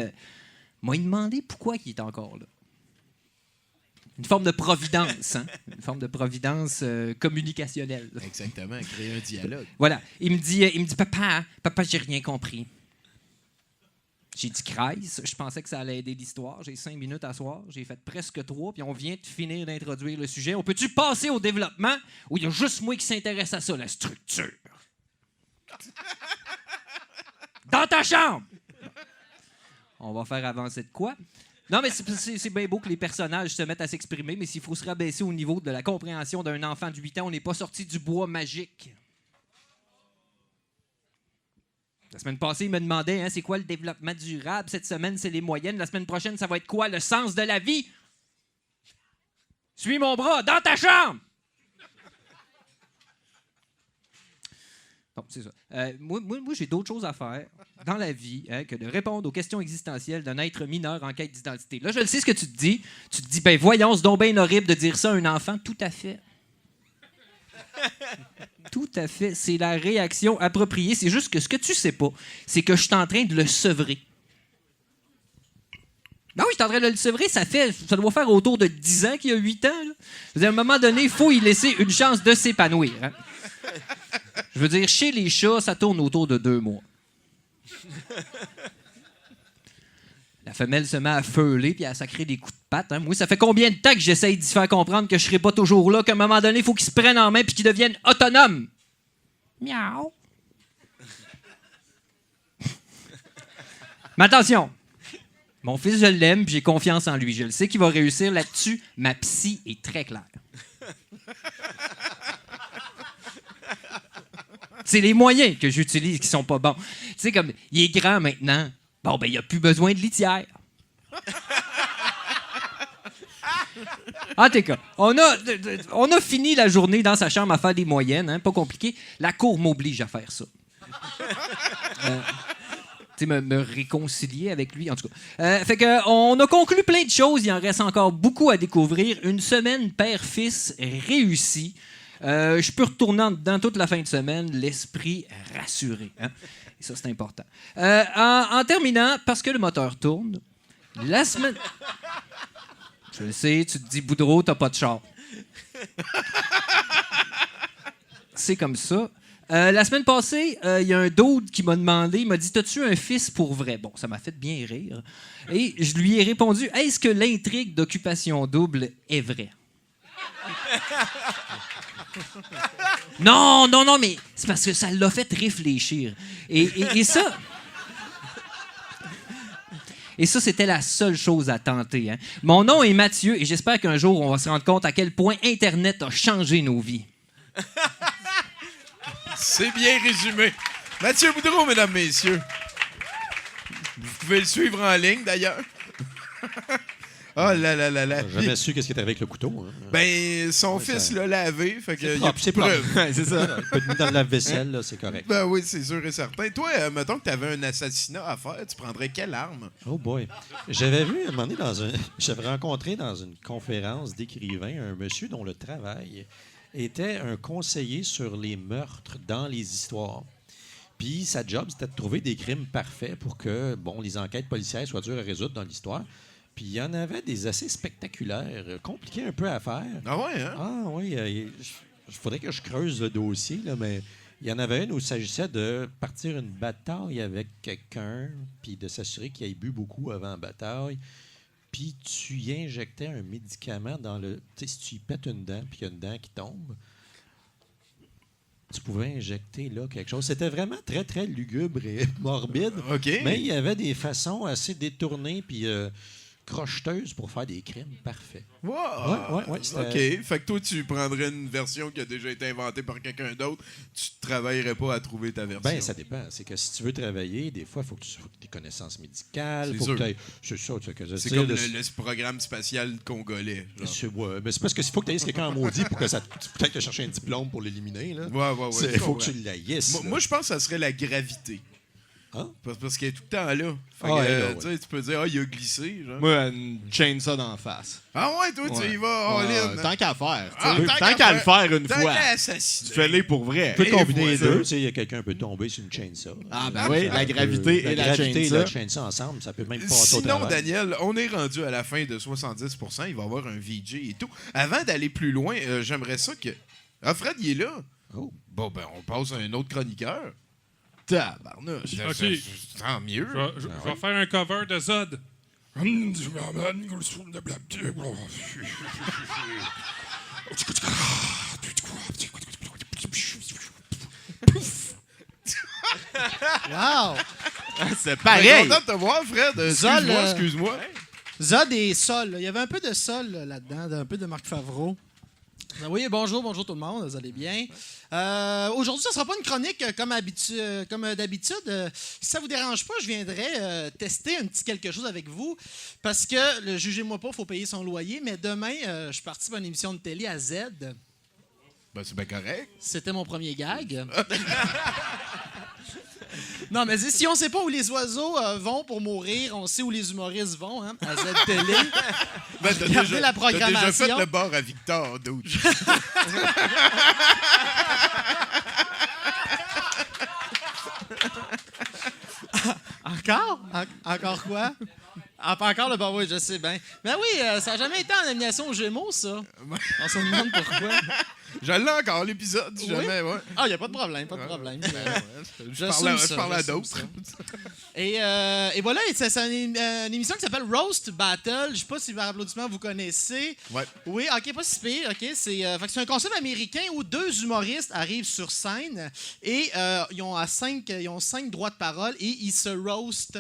m'a demandé pourquoi il est encore là. Une forme de providence, hein? Une forme de providence communicationnelle. Exactement, créer un dialogue. Voilà. Il me dit, papa, j'ai rien compris. J'ai dit, Christ, je pensais que ça allait aider l'histoire. J'ai 5 minutes à soir. J'ai fait presque 3, puis on vient de finir d'introduire le sujet. On peut-tu passer au développement où il y a juste moi qui s'intéresse à ça, la structure? Dans ta chambre! On va faire avancer de quoi? Non, mais c'est bien beau que les personnages se mettent à s'exprimer, mais s'il faut se rabaisser au niveau de la compréhension d'un enfant de 8 ans, on n'est pas sorti du bois magique. La semaine passée, il me demandait, hein, c'est quoi le développement durable? Cette semaine, c'est les moyennes. La semaine prochaine, ça va être quoi? Le sens de la vie? Suis mon bras, dans ta chambre! Bon, c'est ça. Moi, j'ai d'autres choses à faire dans la vie que de répondre aux questions existentielles d'un être mineur en quête d'identité. Là, je le sais ce que tu te dis. Tu te dis, ben voyons, c'est donc bien horrible de dire ça à un enfant. Tout à fait. Tout à fait. C'est la réaction appropriée. C'est juste que ce que tu sais pas, c'est que je suis en train de le sevrer. Ben oui, je suis en train de le sevrer. Ça doit faire autour de 10 ans qu'il y a 8 ans. Là. Je veux dire, à un moment donné, il faut y laisser une chance de s'épanouir. Hein. Je veux dire, chez les chats, ça tourne autour de 2 mois. La femelle se met à feuler puis à sacrer des coups de patte. Hein. Moi, ça fait combien de temps que j'essaye d'y faire comprendre que je serai pas toujours là, qu'à un moment donné, il faut qu'ils se prennent en main puis qu'ils deviennent autonomes. Miaou. Mais attention, mon fils, je l'aime puis j'ai confiance en lui. Je le sais qu'il va réussir là-dessus. Ma psy est très claire. C'est les moyens que j'utilise qui sont pas bons. Tu sais, comme, il est grand maintenant. Bon, ben, il a plus besoin de litière. En tout cas, on a fini la journée dans sa chambre à faire des moyennes, hein, pas compliqué. La cour m'oblige à faire ça. Tu sais, me réconcilier avec lui, en tout cas. Fait que, on a conclu plein de choses. Il en reste encore beaucoup à découvrir. Une semaine père-fils réussie. Je peux retourner en dedans toute la fin de semaine, l'esprit rassuré. Hein? Et ça, c'est important. En terminant, parce que le moteur tourne, la semaine... Je le sais, tu te dis, Boudreau, t'as pas de char. C'est comme ça. La semaine passée, il y a un dude qui m'a demandé, il m'a dit, t'as-tu un fils pour vrai? Bon, ça m'a fait bien rire. Et je lui ai répondu, est-ce que l'intrigue d'Occupation Double est vraie? Non, mais c'est parce que ça l'a fait réfléchir. Et ça... Et ça, c'était la seule chose à tenter. Hein. Mon nom est Mathieu et j'espère qu'un jour, on va se rendre compte à quel point Internet a changé nos vies. C'est bien résumé. Mathieu Boudreau, mesdames, messieurs. Vous pouvez le suivre en ligne, d'ailleurs. Oh là là là là. J'ai jamais su qu'est-ce qui était avec le couteau. Hein. Ben, son fils l'a lavé, fait que C'est propre. c'est ça. Un peu de mis dans la vaisselle, là, c'est correct. Ben oui, c'est sûr et certain. Toi, mettons que tu avais un assassinat à faire, tu prendrais quelle arme? Oh boy. J'avais vu, un moment donné, j'avais rencontré dans une conférence d'écrivains un monsieur dont le travail était un conseiller sur les meurtres dans les histoires. Puis sa job, c'était de trouver des crimes parfaits pour que, bon, les enquêtes policières soient dures à résoudre dans l'histoire. Puis il y en avait des assez spectaculaires, compliqués un peu à faire. Ah ouais, hein? Ah oui, il faudrait que je creuse le dossier, là, mais il y en avait une où il s'agissait de partir une bataille avec quelqu'un, puis de s'assurer qu'il ait bu beaucoup avant la bataille. Puis tu y injectais un médicament dans le... Tu sais, si tu y pètes une dent, puis il y a une dent qui tombe, tu pouvais injecter là quelque chose. C'était vraiment très, très lugubre et morbide. OK. Mais il y avait des façons assez détournées, puis... crocheteuse pour faire des crimes parfaits. Wow! Ouais, OK. Fait que toi, tu prendrais une version qui a déjà été inventée par quelqu'un d'autre. Tu ne travaillerais pas à trouver ta version. Ben, ça dépend. C'est que si tu veux travailler, des fois, il faut que tu aies des connaissances médicales. C'est sûr. C'est ça. C'est comme le programme spatial congolais. Ouais, mais c'est parce que s'il faut que tu ailles quelqu'un en maudit pour que ça... Peut-être que chercher un diplôme pour l'éliminer. Ouais. Il faut que tu l'aillisses. Moi, je pense que ça serait la gravité. Hein? Parce qu'il est tout le temps là. Tu peux dire, il a glissé. Genre. Moi, une chainsaw d'en face. Ah ouais, toi, tu y vas all-in. Tant qu'à faire. Tant qu'à le faire une tant fois. qu'à assassiner. Tu fais-les pour vrai. Tu peux combiner les deux. Il y a quelqu'un qui peut tomber sur une chainsaw. Ah, ben oui, la gravité et la chainsaw. La chainsaw ensemble, ça peut même passer au Sinon, travail. Daniel, on est rendu à la fin de 70%. Il va y avoir un VJ et tout. Avant d'aller plus loin, j'aimerais ça que... Ah, Fred, il est là. Oh. Bon, ben, on passe à un autre chroniqueur. Tabarnouche. OK. Tant mieux. Je vais faire un cover de Zod. Wow! C'est Ben, pareil. content de te voir, Fred. Zol, Excuse-moi. Zod et Sol. Il y avait un peu de Sol là-dedans, un peu de Marc Favreau. Oui, bonjour tout le monde, vous allez bien. Aujourd'hui, ça ne sera pas une chronique comme d'habitude. Si ça ne vous dérange pas, je viendrai tester un petit quelque chose avec vous parce que, jugez-moi pas, il faut payer son loyer, mais demain, je participe à une émission de télé à Z. Ben, c'est bien correct. C'était mon premier gag. Non, mais si on ne sait pas où les oiseaux vont pour mourir, on sait où les humoristes vont, hein, à Z-Télé. Ben, Regardez la programmation. T'as déjà fait le bar à Victor, d'autres. Encore? Encore quoi? Ah, pas encore le bar, oui, je sais bien. Mais oui, ça n'a jamais été en nomination aux Gémeaux, ça. On se demande pourquoi. Je l'ai encore, l'épisode, si Oui? jamais, ouais. Ah, il n'y a pas de problème, pas de problème. Je parle à d'autres. Et voilà, c'est une émission qui s'appelle Roast Battle. Je ne sais pas si par applaudissement vous connaissez. Ouais. Oui, OK, pas si pire. OK, c'est un concept américain où 2 humoristes arrivent sur scène et ils ont 5 droits de parole et ils se roastent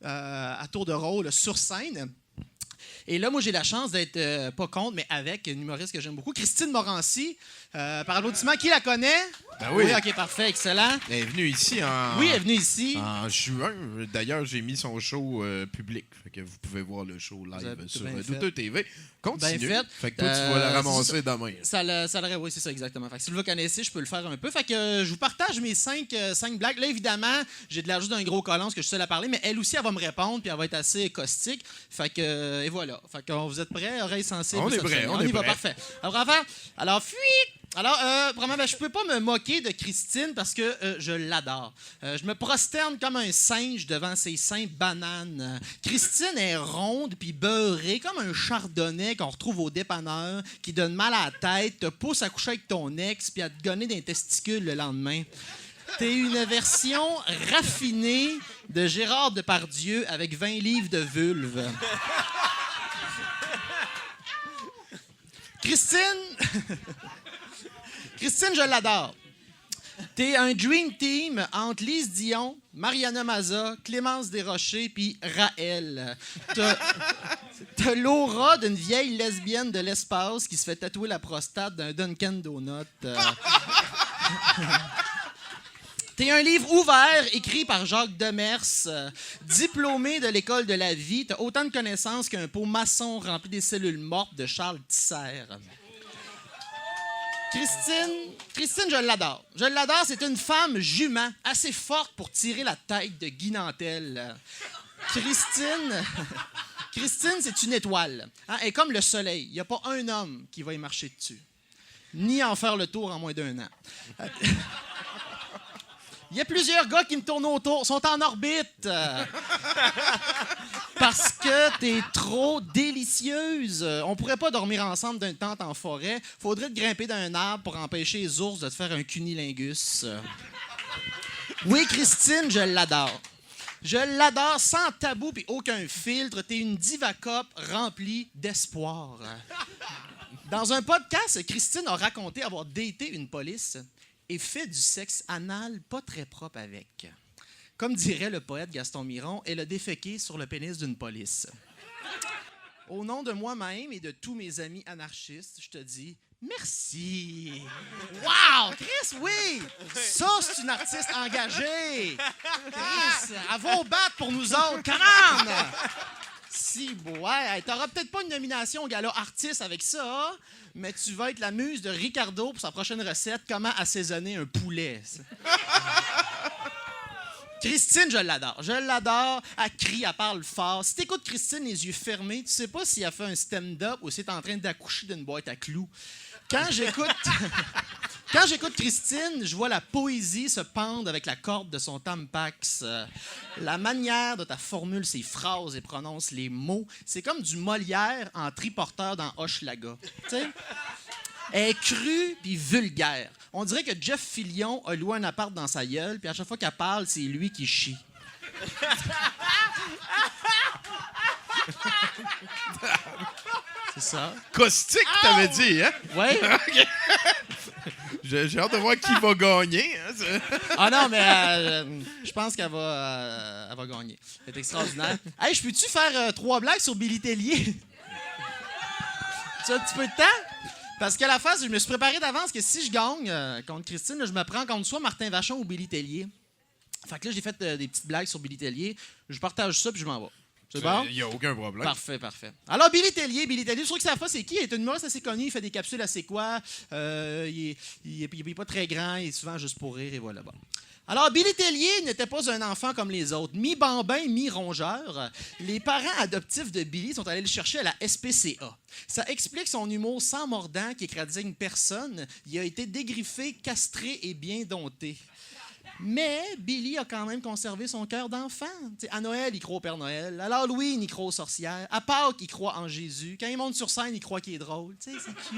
à tour de rôle sur scène. Et là, moi, j'ai la chance d'être pas contre, mais avec une humoriste que j'aime beaucoup, Christine Morancy. Par applaudissement, qui la connaît? Ben oui. OK, parfait, excellent. Elle est venue ici Oui, elle est venue ici. en juin. D'ailleurs, j'ai mis son show public. Fait que vous pouvez voir le show Vous live avez sur bien Douteux TV. Continue. Bien fait. Fait que toi, tu vas la ramasser demain. Oui, c'est ça, exactement. Fait que si vous le connaissez, je peux le faire un peu. Fait que je vous partage mes 5 blagues. Là, évidemment, j'ai de l'air juste d'un gros collant parce que je suis seul à parler, mais elle aussi, elle va me répondre puis elle va être assez caustique. Fait que, et voilà. Fait que vous êtes prêts? Oreilles sensibles? On est prêts. On y va, prêts. parfait. Alors, fuite! Alors, premièrement, je peux pas me moquer de Christine parce que je l'adore. Je me prosterne comme un singe devant ses seins bananes. Christine est ronde puis beurrée comme un chardonnay qu'on retrouve au dépanneur qui donne mal à la tête, te pousse à coucher avec ton ex puis à te gonner des testicules le lendemain. T'es une version raffinée de Gérard Depardieu avec 20 livres de vulve. Christine, je l'adore. T'es un dream team entre Lise Dion, Mariana Maza, Clémence Desrochers puis Raël. T'as l'aura d'une vieille lesbienne de l'espace qui se fait tatouer la prostate d'un Dunkin' Donut. T'es un livre ouvert, écrit par Jacques Demers, diplômé de l'École de la vie. T'as autant de connaissances qu'un pot maçon rempli des cellules mortes de Charles Tisser. Christine, je l'adore. Je l'adore, c'est une femme jument, assez forte pour tirer la tête de Guy Nantel. Christine, c'est une étoile. Hein? Elle est comme le soleil. Il n'y a pas un homme qui va y marcher dessus. Ni en faire le tour en moins d'1 an. Il y a plusieurs gars qui me tournent autour, sont en orbite. Parce que t'es trop délicieuse. On pourrait pas dormir ensemble d'une tente en forêt. Faudrait te grimper d'un arbre pour empêcher les ours de te faire un cunilingus. Oui, Christine, je l'adore. Je l'adore sans tabou et aucun filtre. T'es une diva-cop remplie d'espoir. Dans un podcast, Christine a raconté avoir daté une police et fait du sexe anal pas très propre avec. Comme dirait le poète Gaston Miron, elle a déféqué sur le pénis d'une police. Au nom de moi-même et de tous mes amis anarchistes, je te dis merci. Wow! Chris, oui! Ça, c'est une artiste engagée. Chris, elle va au bat pour nous autres. Come on! Si, ouais, t'auras peut-être pas une nomination au gala artiste avec ça, mais tu vas être la muse de Ricardo pour sa prochaine recette, comment assaisonner un poulet. Christine, je l'adore. Je l'adore. Elle crie, elle parle fort. Si t'écoutes Christine les yeux fermés, tu sais pas si elle fait un stand-up ou si elle est en train d'accoucher d'une boîte à clous. Quand j'écoute Christine, je vois la poésie se pendre avec la corde de son tampax. La manière dont elle formule ses phrases et prononce les mots, c'est comme du Molière en triporteur dans Hochelaga. Tu sais? Elle est crue puis vulgaire. On dirait que Jeff Fillion a loué un appart dans sa gueule, puis à chaque fois qu'elle parle, c'est lui qui chie. C'est ça. Caustique, t'avais dit, hein? Oui. Okay. J'ai hâte de voir qui va gagner. Hein, ah non, mais je pense qu'elle va gagner. C'est extraordinaire. Hey, je peux-tu faire 3 blagues sur Billy Tellier? Tu as un petit peu de temps? Parce qu'à la fin, je me suis préparé d'avance que si je gagne contre Christine, là, je me prends contre soit Martin Vachon ou Billy Tellier. Fait que là, j'ai fait des petites blagues sur Billy Tellier. Je partage ça puis je m'en vais. C'est bon? Il n'y a aucun problème. Parfait. Alors, Billy Tellier, je trouve que ça c'est qui? Il est une humoriste assez connu, il fait des capsules assez quoi. Il est pas très grand, il est souvent juste pour rire et voilà. Bon. Alors, Billy Tellier n'était pas un enfant comme les autres. Mi-bambin, mi-rongeur. Les parents adoptifs de Billy sont allés le chercher à la SPCA. Ça explique son humour sans mordant qui écrasait personne. Il a été dégriffé, castré et bien dompté. Mais Billy a quand même conservé son cœur d'enfant. T'sais, à Noël, il croit au Père Noël. À l'Halloween, il croit aux sorcières. À Pâques, il croit en Jésus. Quand il monte sur scène, il croit qu'il est drôle. T'sais, c'est cute.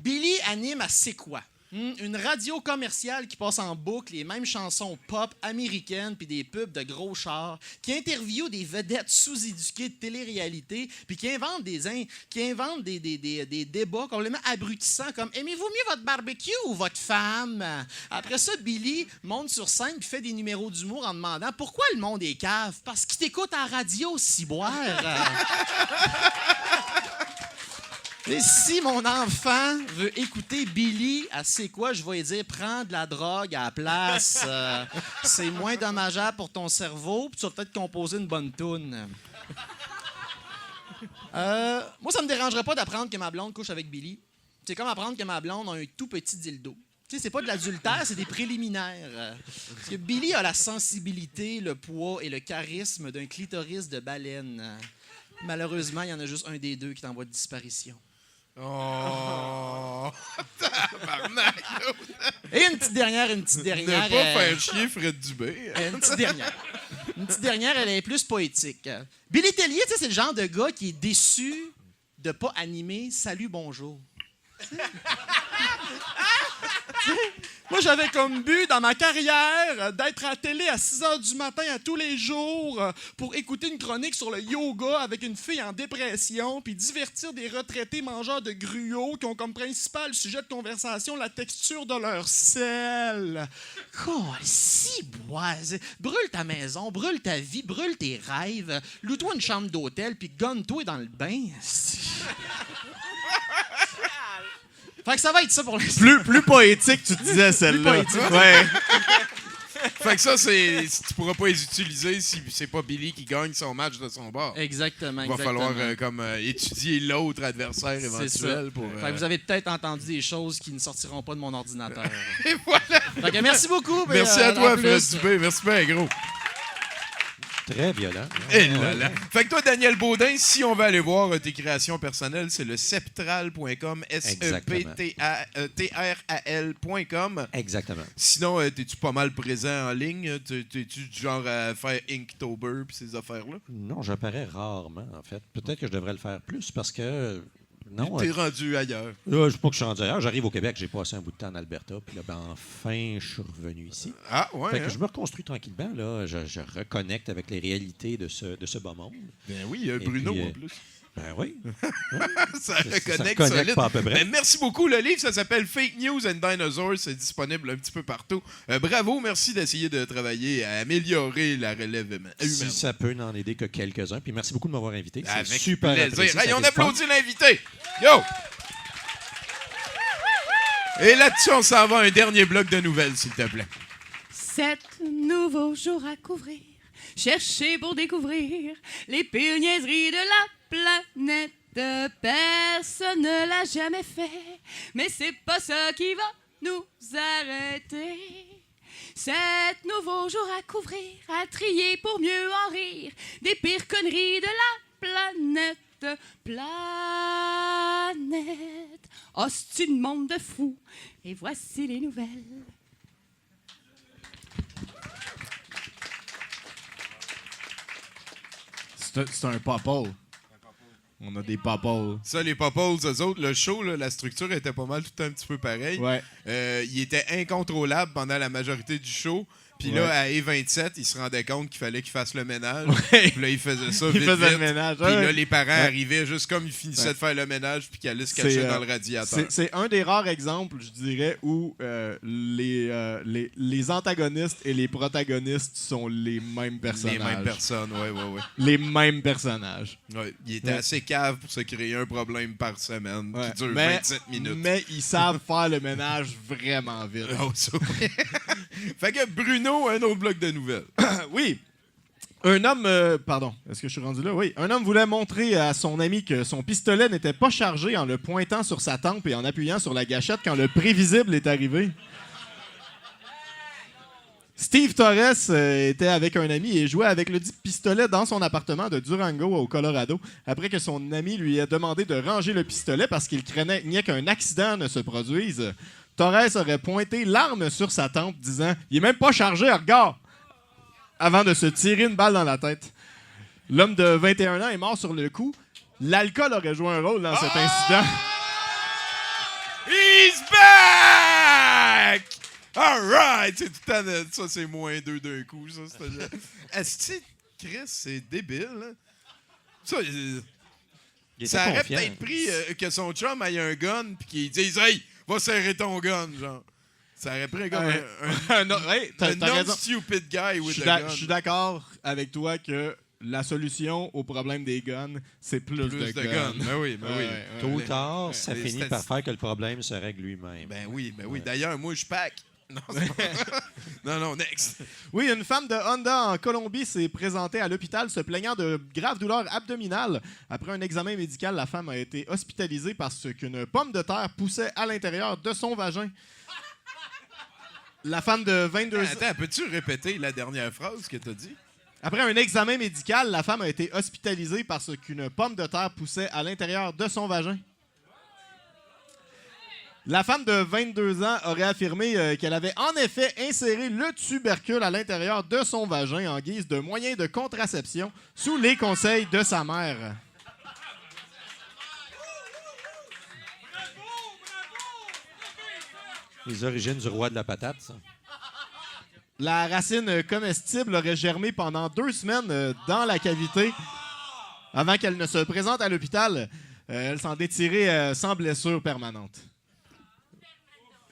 Billy anime à C'est quoi? Une radio commerciale qui passe en boucle les mêmes chansons pop américaines puis des pubs de gros chars, qui interviewe des vedettes sous-éduquées de télé-réalité puis qui invente des débats complètement abrutissants comme « Aimez-vous mieux votre barbecue ou votre femme? » Après ça, Billy monte sur scène puis fait des numéros d'humour en demandant « Pourquoi le monde est cave? Parce qu'il t'écoute à la radio, ciboire! » Et si mon enfant veut écouter Billy à C'est quoi, je vais lui dire « Prends de la drogue à la place. C'est moins dommageable pour ton cerveau, puis tu vas peut-être composer une bonne toune. » Moi, ça me dérangerait pas d'apprendre que ma blonde couche avec Billy. C'est comme apprendre que ma blonde a un tout petit dildo. Tu sais, c'est pas de l'adultère, c'est des préliminaires. Parce que Billy a la sensibilité, le poids et le charisme d'un clitoris de baleine. Malheureusement, il y en a juste un des deux qui est en voie de disparition. Oh! Tabarnak! Et une petite dernière. Ne pas faire chier Fred Dubé. Une petite dernière, elle est plus poétique. Billy Tellier, tu sais, c'est le genre de gars qui est déçu de pas animer Salut, bonjour. Moi, j'avais comme but dans ma carrière d'être à la télé à 6 h du matin à tous les jours pour écouter une chronique sur le yoga avec une fille en dépression puis divertir des retraités mangeurs de gruau qui ont comme principal sujet de conversation la texture de leur sel. Caliboise! Brûle ta maison, brûle ta vie, brûle tes rêves, loue-toi une chambre d'hôtel puis gonne-toi dans le bain. Fait que ça va être ça pour l'instant. Plus poétique, tu disais celle-là. Ouais. Fait que ça, tu pourras pas les utiliser si c'est pas Billy qui gagne son match de son bord. Exactement. Il va falloir étudier l'autre adversaire éventuel. Fait que vous avez peut-être entendu des choses qui ne sortiront pas de mon ordinateur. Et voilà! Fait que merci beaucoup. Merci à toi, Fred Dubé. Merci bien, gros. Très violent. Et là là. Fait que toi, Daniel Baudin, si on veut aller voir tes créations personnelles, c'est le septral.com, septral.com. Exactement. Sinon, t'es-tu pas mal présent en ligne? T'es-tu du genre à faire Inktober pis ces affaires-là? Non, j'apparais rarement, en fait. Peut-être que je devrais le faire plus parce que... Non, t'es rendu ailleurs. Je sais pas que je suis rendu ailleurs. J'arrive au Québec, j'ai passé un bout de temps en Alberta, puis là, enfin, je suis revenu ici. Ah, ouais. Fait que je me reconstruis tranquillement, là. Je reconnecte avec les réalités de ce bas monde. Ben oui, il y a Bruno puis, en plus. Ben oui. Ça reconnecte solide. Pas à peu près. Ben, merci beaucoup. Le livre, ça s'appelle Fake News and Dinosaurs. C'est disponible un petit peu partout. Bravo, merci d'essayer de travailler à améliorer la relève humaine. Si ça peut n'en aider que quelques-uns. Puis merci beaucoup de m'avoir invité. C'est Avec super plaisir. Hey, on apprécié, applaudit l'invité. Yo! Et là-dessus, on s'en va un dernier bloc de nouvelles, s'il te plaît. 7 nouveaux jours à couvrir. Chercher pour découvrir les pires niaiseries de la planète. Personne ne l'a jamais fait, mais c'est pas ça qui va nous arrêter. 7 nouveaux jours à couvrir, à trier pour mieux en rire. Des pires conneries de la planète. Oh, c'est une monde de fous. Et voici les nouvelles. C'est un pop-hole. On a des pop-holes. Ça, les pop-holes, eux autres, le show, là, la structure était pas mal tout un petit peu pareil. Ouais. Il était incontrôlable pendant la majorité du show. Puis là, à E27, il se rendait compte qu'il fallait qu'il fasse le ménage. Puis là, il faisait ça vite, faisait vite. le ménage. Puis là, les parents arrivaient juste comme ils finissaient de faire le ménage puis qu'ils allaient se cacher dans le radiateur. C'est un des rares exemples, je dirais, où les antagonistes et les protagonistes sont les mêmes personnages. Les mêmes personnes, ouais. Les mêmes personnages. Ouais, il était assez cave pour se créer un problème par semaine qui dure 27 minutes. Mais ils savent faire le ménage vraiment vite. Oh, ça. Fait que Bruno, un autre bloc de nouvelles. Oui. Un homme... pardon, est-ce que je suis rendu là? Oui. Un homme voulait montrer à son ami que son pistolet n'était pas chargé en le pointant sur sa tempe et en appuyant sur la gâchette quand le prévisible est arrivé. Steve Torres était avec un ami et jouait avec le dit pistolet dans son appartement de Durango, au Colorado, après que son ami lui ait demandé de ranger le pistolet parce qu'il craignait qu'un accident ne se produise. Torres aurait pointé l'arme sur sa tempe, disant « Il est même pas chargé, regarde! » avant de se tirer une balle dans la tête. L'homme de 21 ans est mort sur le coup. L'alcool aurait joué un rôle dans cet incident. Il He's back! All right! C'est tout le temps de... Ça, c'est -2 d'un coup, ça. Est-ce que Chris, c'est débile, là? Ça, ça aurait peut-être pris que son chum ait un gun puis qu'il dise « Hey, va serrer ton gun », genre. Ça aurait pris comme un non-stupid guy with a gun. Je suis d'accord avec toi que la solution au problème des guns, c'est plus de guns. Ben oui. Tôt ou tard, ça finit par faire que le problème se règle lui-même. Ben oui. D'ailleurs, moi, je pack. Non, next. Oui, une femme de Honda en Colombie s'est présentée à l'hôpital se plaignant de graves douleurs abdominales. Après un examen médical, la femme a été hospitalisée parce qu'une pomme de terre poussait à l'intérieur de son vagin. La femme de 22 ans... Attends, peux-tu répéter la dernière phrase que tu as dit? Après un examen médical, la femme a été hospitalisée parce qu'une pomme de terre poussait à l'intérieur de son vagin. La femme de 22 ans aurait affirmé qu'elle avait en effet inséré le tubercule à l'intérieur de son vagin en guise de moyen de contraception sous les conseils de sa mère. Les origines du roi de la patate, ça. La racine comestible aurait germé pendant 2 semaines dans la cavité avant qu'elle ne se présente à l'hôpital. Elle s'en est tirée sans blessure permanente.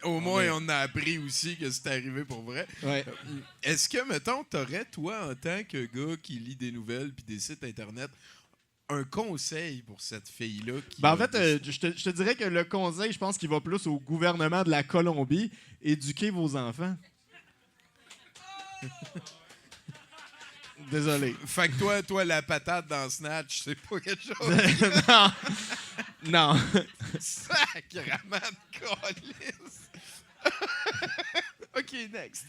Au moins, on a appris aussi que c'est arrivé pour vrai. Ouais. Est-ce que, mettons, t'aurais, toi, en tant que gars qui lit des nouvelles puis des sites Internet, un conseil pour cette fille-là? En fait, je te dirais que le conseil, je pense qu'il va plus au gouvernement de la Colombie. Éduquez vos enfants. Désolé. Fait que toi, la patate dans Snatch, c'est pas quelque chose? Non. Sacrament de câlisse. OK, next.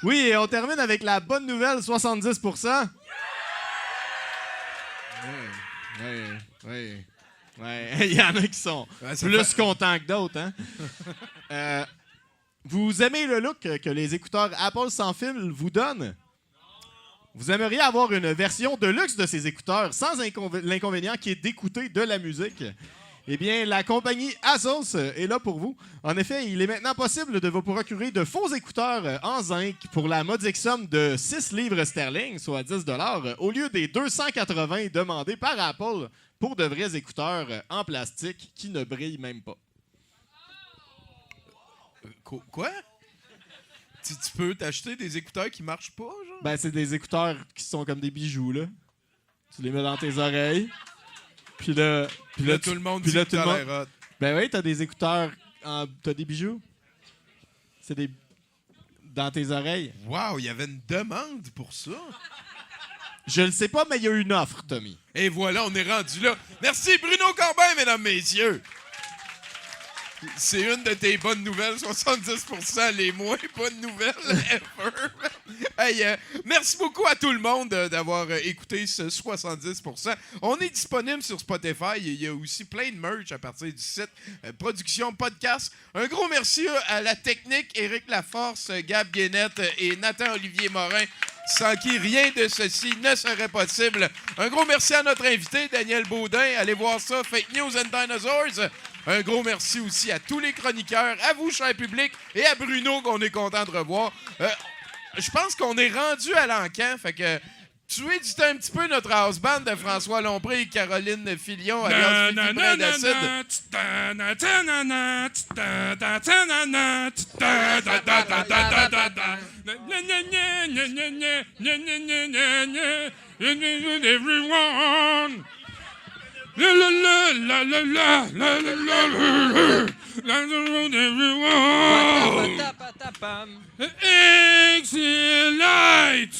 Oui, et on termine avec la bonne nouvelle, 70%. Oui. Il y en a qui sont plus contents que d'autres. Hein? Vous aimez le look que les écouteurs Apple sans fil vous donnent? Vous aimeriez avoir une version de luxe de ces écouteurs sans l'inconvénient qui est d'écouter de la musique? Eh bien, la compagnie Asos est là pour vous. En effet, il est maintenant possible de vous procurer de faux écouteurs en zinc pour la modique somme de 6 livres sterling, soit 10 $, au lieu des 280 demandés par Apple pour de vrais écouteurs en plastique qui ne brillent même pas. Quoi? Tu peux t'acheter des écouteurs qui marchent pas, genre? Ben, c'est des écouteurs qui sont comme des bijoux, là. Tu les mets dans tes oreilles. Puis là, tout le monde dit que t'as l'air hot. Ben oui, t'as des écouteurs, t'as des bijoux. C'est des... dans tes oreilles. Wow, il y avait une demande pour ça. Je le sais pas, mais il y a une offre, Tommy. Et voilà, on est rendu là. Merci Bruno Corbin, mesdames, messieurs. C'est une de tes bonnes nouvelles, 70% les moins bonnes nouvelles ever. Hey, merci beaucoup à tout le monde d'avoir écouté ce 70%. On est disponible sur Spotify. Il y a aussi plein de merch à partir du site Production Podcast. Un gros merci à la technique, Éric Laforce, Gab Guénette et Nathan-Olivier Morin, sans qui rien de ceci ne serait possible. Un gros merci à notre invité, Daniel Baudin. Allez voir ça, Fake News and Dinosaurs. Un gros merci aussi à tous les chroniqueurs, à vous, cher public, et à Bruno, qu'on est content de revoir. Je pense qu'on est rendu à l'encan, fait que tuez du temps un petit peu notre house band de François Lompré et Caroline Filion, alias Fifi Brin d'Acide. Everyone! La la la la la la la la la everyone. Exit light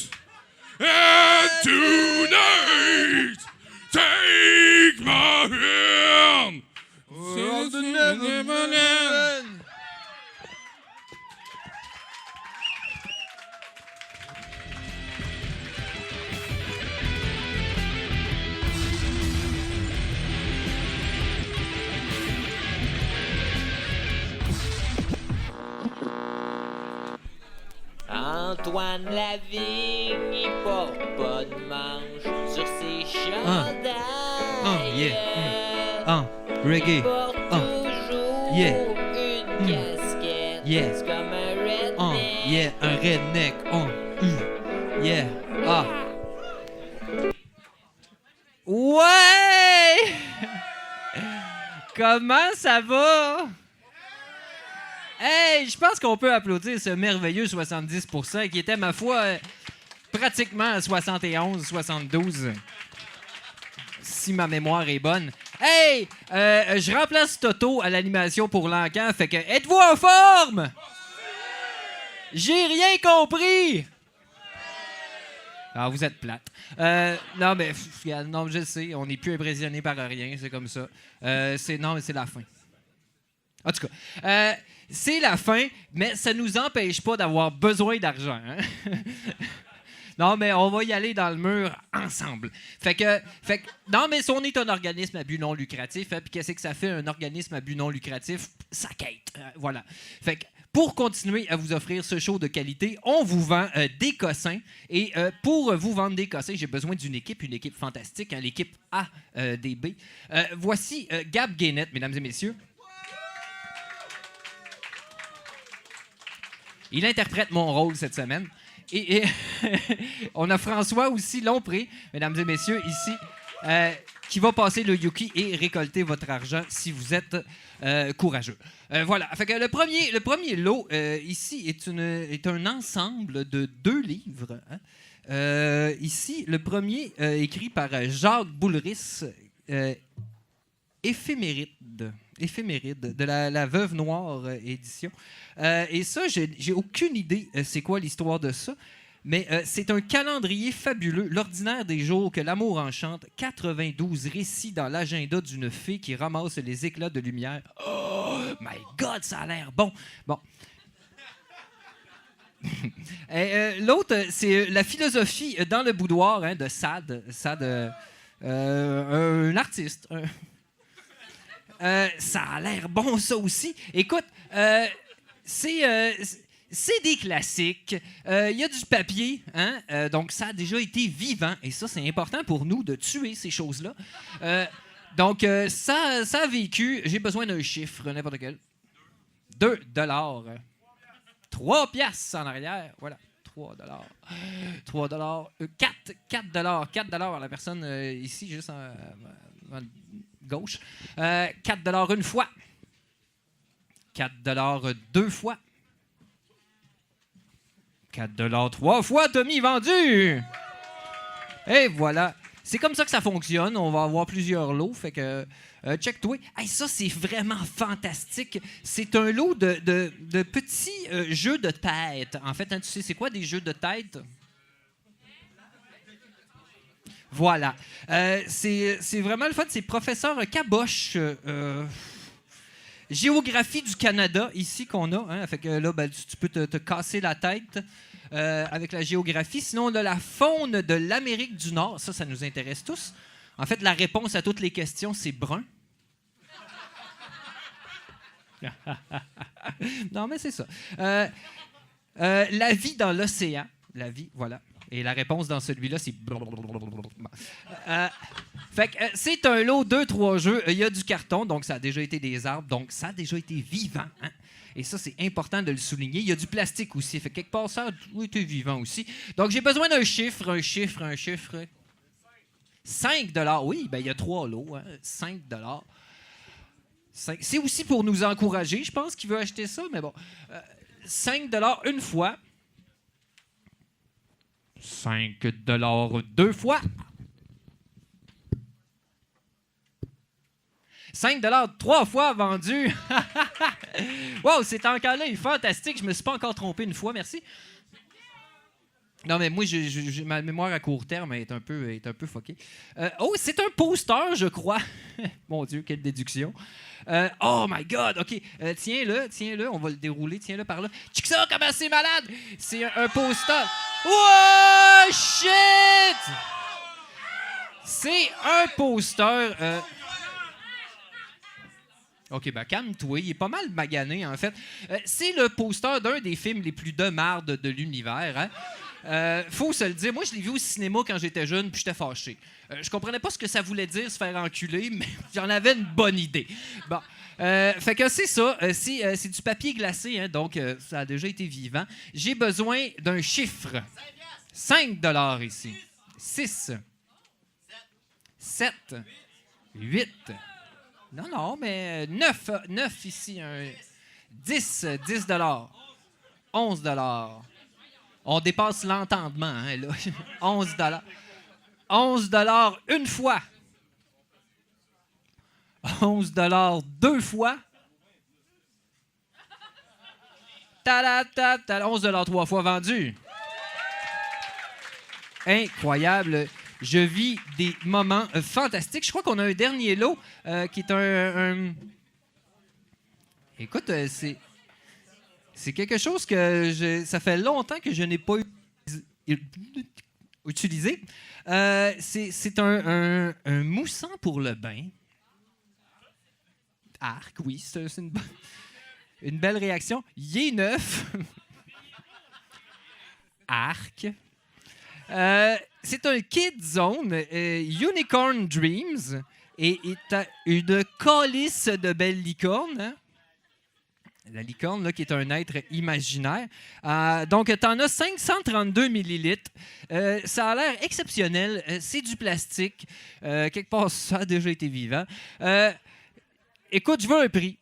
and tonight take my hand. Since the never end. Antoine Lavigne, il porte pas de manche sur ses chandails. Reggae. Il porte toujours une casquette. Yeah. C'est comme un redneck. Yeah, un redneck. Yeah. Ah. Ouais! Comment ça va? Hey, je pense qu'on peut applaudir ce merveilleux 70% qui était, ma foi, pratiquement à 71, 72. Si ma mémoire est bonne. Hey! Je remplace Toto à l'animation pour l'encan, fait que êtes-vous en forme? J'ai rien compris! Ah, vous êtes plate. Non, mais non, je le sais, on n'est plus impressionné par rien, c'est comme ça. Non, mais c'est la fin. En tout cas, c'est la fin, mais ça nous empêche pas d'avoir besoin d'argent. Hein? Non, mais on va y aller dans le mur ensemble. Fait que non, mais si on est un organisme à but non lucratif, hein, puis qu'est-ce que ça fait un organisme à but non lucratif? Ça quête. Voilà. Fait que pour continuer à vous offrir ce show de qualité, on vous vend des cossins. Et pour vous vendre des cossins, j'ai besoin d'une équipe, une équipe fantastique, hein, l'équipe ADB. Voici Gab Guénette, mesdames et messieurs. Il interprète mon rôle cette semaine. Et on a François aussi Lompré, mesdames et messieurs, ici, qui va passer le Yuki et récolter votre argent si vous êtes courageux. Voilà. Fait que le premier lot ici est un ensemble de 2 livres. Hein. Ici, le premier écrit par Jacques Boulris, Éphéméride de la Veuve Noire édition. Et ça, j'ai aucune idée c'est quoi l'histoire de ça, mais c'est un calendrier fabuleux, l'ordinaire des jours que l'amour enchante, 92 récits dans l'agenda d'une fée qui ramasse les éclats de lumière. Oh my God, ça a l'air bon. Bon. L'autre, c'est la philosophie dans le boudoir, hein, de Sade. Sade, un artiste. Ça a l'air bon, ça aussi. Écoute, c'est des classiques. Il y a du papier, hein? Donc ça a déjà été vivant. Et ça, c'est important pour nous de tuer ces choses-là. Donc, ça a vécu. J'ai besoin d'un chiffre, n'importe quel. 2 $. 3 piastres en arrière. Voilà. 3 $. 3 $. 4 $. La personne ici, juste en gauche. 4 $ une fois. 4 $ 2 fois. 4 $ 3 fois, Tommy vendu! Et voilà. C'est comme ça que ça fonctionne. On va avoir plusieurs lots. Fait que, check-toi. Hey, ça, c'est vraiment fantastique. C'est un lot de petits jeux de tête. En fait, hein, tu sais, c'est quoi des jeux de tête? Voilà. C'est vraiment le fun. C'est professeur Caboche. Géographie du Canada, ici, qu'on a. Hein? Fait que là, ben, tu peux te casser la tête avec la géographie. Sinon, on a la faune de l'Amérique du Nord. Ça nous intéresse tous. En fait, la réponse à toutes les questions, c'est brun. Non, mais c'est ça. La vie dans l'océan. La vie, voilà. Et la réponse dans celui-là, c'est... Fait que c'est un lot 2-3 jeux. Il y a du carton, donc ça a déjà été des arbres, donc ça a déjà été vivant. Hein? Et ça, c'est important de le souligner. Il y a du plastique aussi. Fait que quelque part, ça a été vivant aussi. Donc, j'ai besoin d'un chiffre. 5 $. Oui, ben il y a 3 lots. Hein? 5 $. C'est aussi pour nous encourager. Je pense qu'il veut acheter ça, mais bon. 5 $ une fois. 5 $ 2 fois. 5 $ 3 fois vendu. Wow, cet encas-là est fantastique. Je me suis pas encore trompé une fois, merci. Non, mais moi, ma mémoire à court terme est un peu fuckée. Oh, c'est un poster, je crois. Mon Dieu, quelle déduction. Oh my God, OK. Tiens-le, on va le dérouler. Tiens-le par là. Check ça, comment c'est malade. C'est un poster. Oh, shit! C'est un poster... OK, ben calme-toi. Il est pas mal magané, en fait. C'est le poster d'un des films les plus de marde de l'univers. Hein? Faut se le dire. Moi, je l'ai vu au cinéma quand j'étais jeune, puis j'étais fâché. Je comprenais pas ce que ça voulait dire, se faire enculer, mais j'en avais une bonne idée. Bon. Fait que c'est ça. C'est du papier glacé, hein, donc ça a déjà été vivant. J'ai besoin d'un chiffre. 5 $ ici. 6. 7. 8. Non, mais 9. 9 ici. 10 $. 11 $. On dépasse l'entendement, hein, là. 11 $. 11 $ une fois. 11 $ deux fois. 11 $ trois fois vendu. Incroyable. Je vis des moments fantastiques. Je crois qu'on a un dernier lot qui est un... Écoute, c'est quelque chose que ça fait longtemps que je n'ai pas utilisé. C'est un moussant pour le bain. Arc, oui, c'est une belle réaction. Il est neuf. Arc. C'est un Kid Zone, Unicorn Dreams, et t'as une calice de belle licorne. Hein? La licorne, là, qui est un être imaginaire. Donc, t'en as 532 millilitres. Ça a l'air exceptionnel. C'est du plastique. Quelque part, ça a déjà été vivant. Écoute, je veux un prix.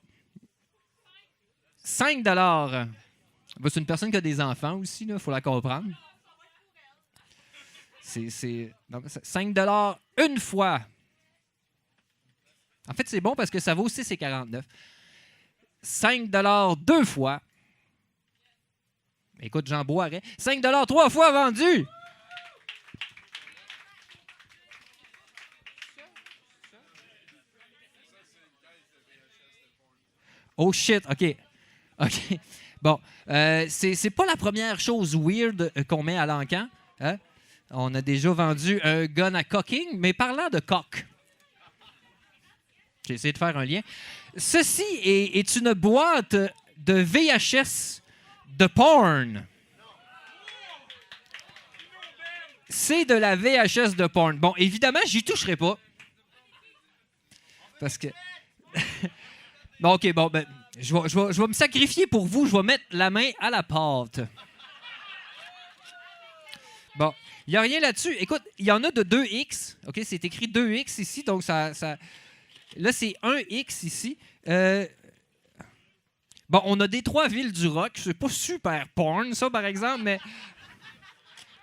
5 $. C'est une personne qui a des enfants aussi, il faut la comprendre. C'est 5 $ une fois. En fait, c'est bon parce que ça vaut 6,49 $. 5 $ deux fois. Écoute, j'en boirais. 5 $ trois fois vendu. Oh shit, OK. Bon, c'est pas la première chose weird qu'on met à l'encan. Hein? On a déjà vendu un gun à cocking, mais parlant de coq, j'ai essayé de faire un lien. Ceci est une boîte de VHS de porn. C'est de la VHS de porn. Bon, évidemment, j'y toucherai pas. Parce que... Bon, OK, bon, ben, je vais me sacrifier pour vous. Je vais mettre la main à la pâte. Bon, il n'y a rien là-dessus. Écoute, il y en a de 2X. OK, c'est écrit 2X ici, donc ça... Là, c'est 1X ici. Bon, on a Détroit Ville du Rock. C'est pas super porn, ça, par exemple,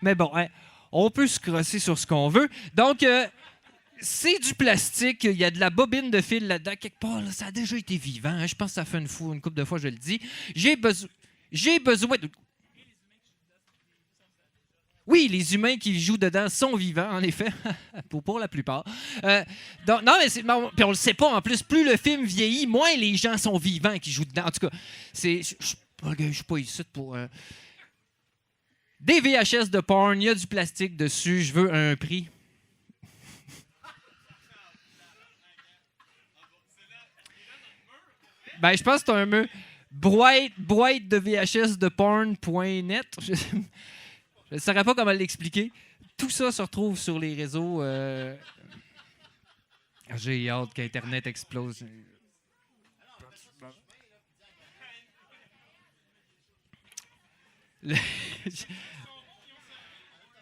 mais bon, hein, on peut se crosser sur ce qu'on veut. Donc... c'est du plastique, il y a de la bobine de fil là-dedans. Quelque part, là, ça a déjà été vivant. Hein. Je pense que ça fait une couple de fois, je le dis. J'ai besoin de... Oui, les humains qui jouent dedans sont vivants, en effet, pour la plupart. Donc, non, mais puis on le sait pas, en plus, plus le film vieillit, moins les gens sont vivants qui jouent dedans. En tout cas, je suis pas ici pour... Des VHS de porn, il y a du plastique dessus, je veux un prix. Ben, je pense que c'est un mot. Boîte de VHS de porn.net. Je ne saurais pas comment l'expliquer. Tout ça se retrouve sur les réseaux. J'ai hâte qu'Internet explose.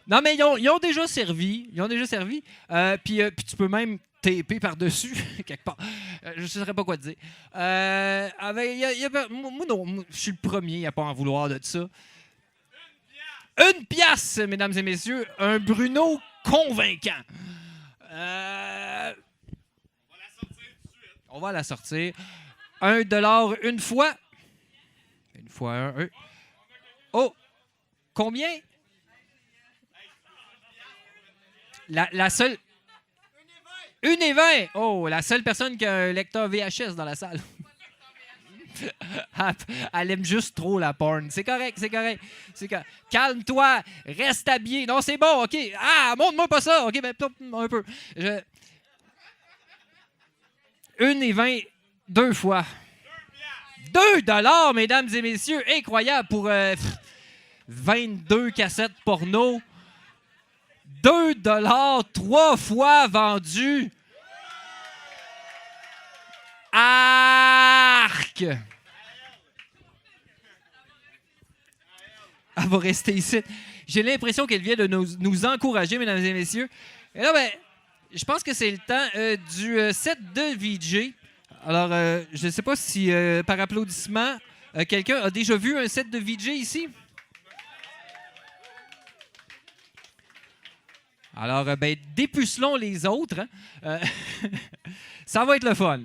Non, mais ils ont déjà servi. Puis tu peux même taper par-dessus, quelque part. Je ne saurais pas quoi te dire. Moi, non, je suis le premier à pas en vouloir de ça. 1 pièce, mesdames et messieurs. Un Bruno convaincant. On va la sortir. 1 $ une fois. Une fois un. Oh! Combien? La seule... 1,20 $. Oh, la seule personne qui a un lecteur VHS dans la salle. Elle aime juste trop la porn. C'est correct. Calme-toi, reste habillé. Non, c'est bon, OK. Ah, montre-moi pas ça. OK, ben, un peu. 1,20 $, deux fois. 2 $, mesdames et messieurs. Incroyable pour... 22 cassettes porno. 2 $, 3 fois vendu. Arc! Elle va rester ici. J'ai l'impression qu'elle vient de nous encourager, mesdames et messieurs. Et là, ben, je pense que c'est le temps du set de VJ. Alors, je ne sais pas si, par applaudissement, quelqu'un a déjà vu un set de VJ ici? Alors, ben, dépucelons les autres. Hein. Ça va être le fun.